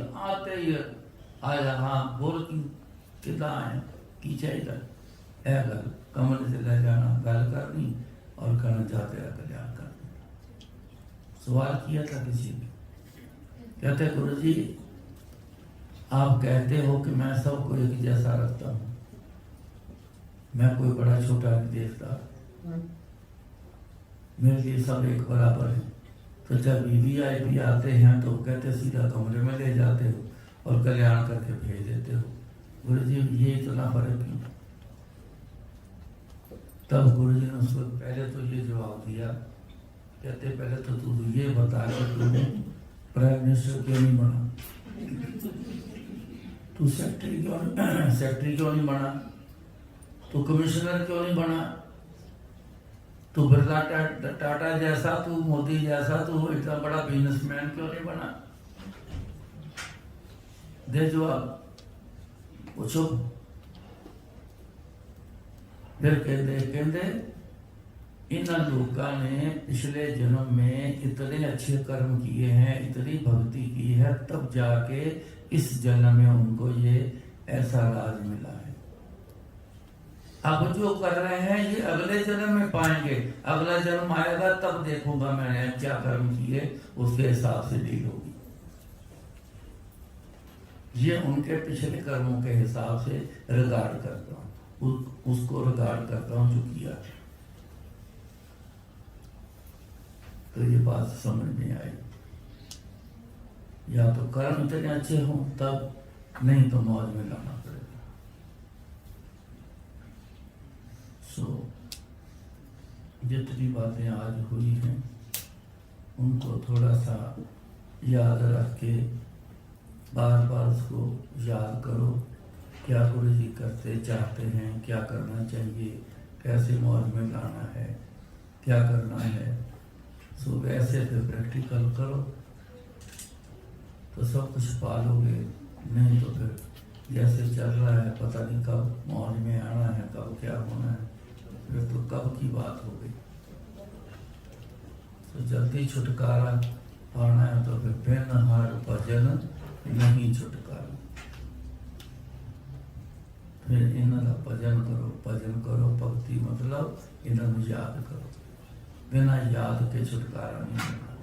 आया, हाँ बोल कितना है की चाहिए है, गल कमरे से ले जाना, गल करनी और कहना चाहते हैं कल्याण करना। सवाल किया था किसी ने, कहते गुरु जी आप कहते हो कि मैं सबको एक जैसा रखता हूँ, मैं कोई बड़ा छोटा नहीं देखता, मेरे लिए सब एक बराबर है। तो जब वीवीआईपी आते हैं तो कहते सीधा कमरे में ले जाते हो और कल्याण करके भेज देते हो, गुरु जी ये इतना फर्क क्यों। तब गुरु जी ने उसको पहले तो ये जवाब दिया, कहते पहले तो तू ये बता कि तू प्राइम मिनिस्टर क्यों नहीं बना, तू सेक्रेटरी क्यों नहीं बना, तू कमिश्नर क्यों नहीं बना, तू बिरला टाटा जैसा, तू मोदी जैसा, तू इतना बड़ा बिजनेसमैन क्यों नहीं बना। दे जवाब, पूछो। फिर कहते इन लोगों ने पिछले जन्म में इतने अच्छे कर्म किए हैं, इतनी भक्ति की है, तब जाके इस जन्म में उनको ये ऐसा राज मिला है। अब जो कर रहे हैं ये अगले जन्म में पाएंगे, अगला जन्म आएगा तब देखूंगा मैंने क्या कर्म किए, उसके हिसाब से डील होगी। ये उनके पिछले कर्मों के हिसाब से रिगार्ड करता हूँ, उसको रिगार्ड करता हूँ जो किया। तो ये बात समझ में आई, या तो कर्म इतने अच्छे हों तब, नहीं तो मौज में लाना पड़ेगा। जितनी बातें आज हुई हैं उनको थोड़ा सा याद रख के बार बार उसको याद करो, क्या गुरु जी करते चाहते हैं, क्या करना चाहिए, कैसे मौज में लाना है, क्या करना है। सो वैसे फिर प्रैक्टिकल करो तो सब कुछ पालोगे, नहीं तो फिर जैसे चल रहा है पता नहीं कब मौज में आना है, कब क्या होना है, फिर तो कब की बात हो गई। तो जल्दी छुटकारा पाना है तो फिर बिन हर भजन नहीं छुटकारा। फिर इन्होंने भजन करो, भक्ति मतलब इन्होंने याद करो, बिना याद के छुटकारा नहीं होना।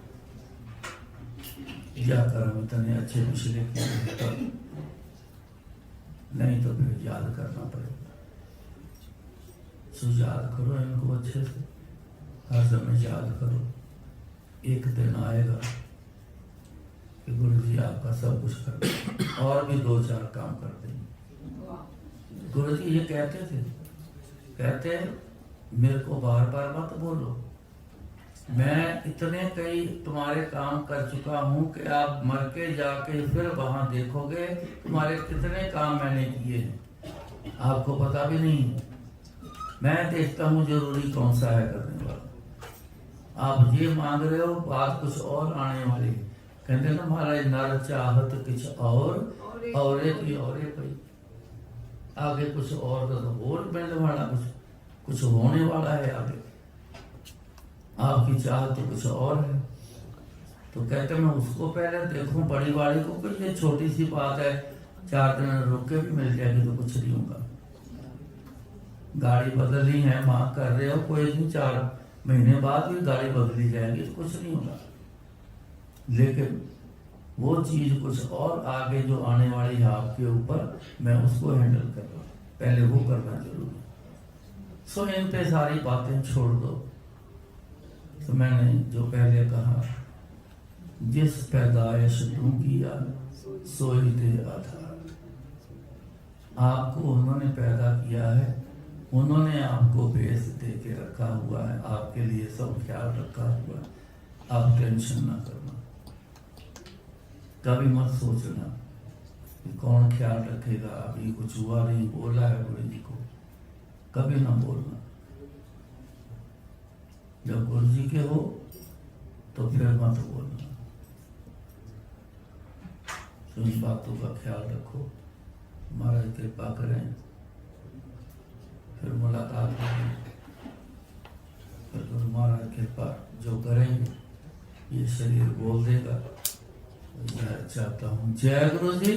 या कर्म इतने अच्छे पिछले किए तब, नहीं तो फिर याद करना पड़ेगा। सो याद करो इनको अच्छे से, हर समय याद करो। एक दिन आएगा कि गुरु जी आपका सब कुछ कर देंगे, और भी 2-4 काम कर देंगे। गुरु जी ये कहते मेरे को बार बार मत बोलो, मैं इतने कई तुम्हारे काम कर चुका हूँ कि आप मर के जाके फिर वहां देखोगे तुम्हारे कितने काम मैंने किए हैं, आपको पता भी नहीं है। मैं देखता हूँ जरूरी कौन सा है करने वाला। आप ये मांग रहे हो, बात कुछ और आने वाली। कहते ना महाराज, नर चाहत कुछ और की और कोई आगे कुछ और मिलने वाला, कुछ होने वाला है आगे। आपकी चाहत तो कुछ और है। तो कहते मैं उसको पहले देखूं, बड़ी वाली को, कोई ये छोटी सी बात है, 4 दिन रुक के भी मिल जाएगी तो कुछ नहीं होगा। गाड़ी बदलनी है, माँ कर रहे हो, कोई नहीं 4 महीने बाद भी गाड़ी बदली जाएगी तो कुछ नहीं होगा। लेकिन वो चीज कुछ और आगे जो आने वाली है आपके ऊपर, मैं उसको हैंडल कर रहा हूँ, पहले वो करना जरूरी। सो इन पे सारी बातें छोड़ दो। तो मैंने जो पहले कहा, जिस पैदाइश तू किया सोई दे आधार। आपको उन्होंने पैदा किया है, उन्होंने आपको बेस दे के रखा हुआ है, आपके लिए सब ख्याल रखा हुआ है। आप टेंशन ना करना, कभी मत सोचना कि कौन ख्याल रखेगा, अभी कुछ हुआ नहीं, बोला है गुरु जी को, कभी ना बोलना। जब गुरु जी के हो तो फिर मत बोलना। तो इन बातों का ख्याल रखो, महाराज कृपा करें, फिर मुलाकात होगी। फिर गुरु महाराज कृपा जो करेंगे, ये शरीर बोल देगा। चाहता हूँ जय गुरु जी।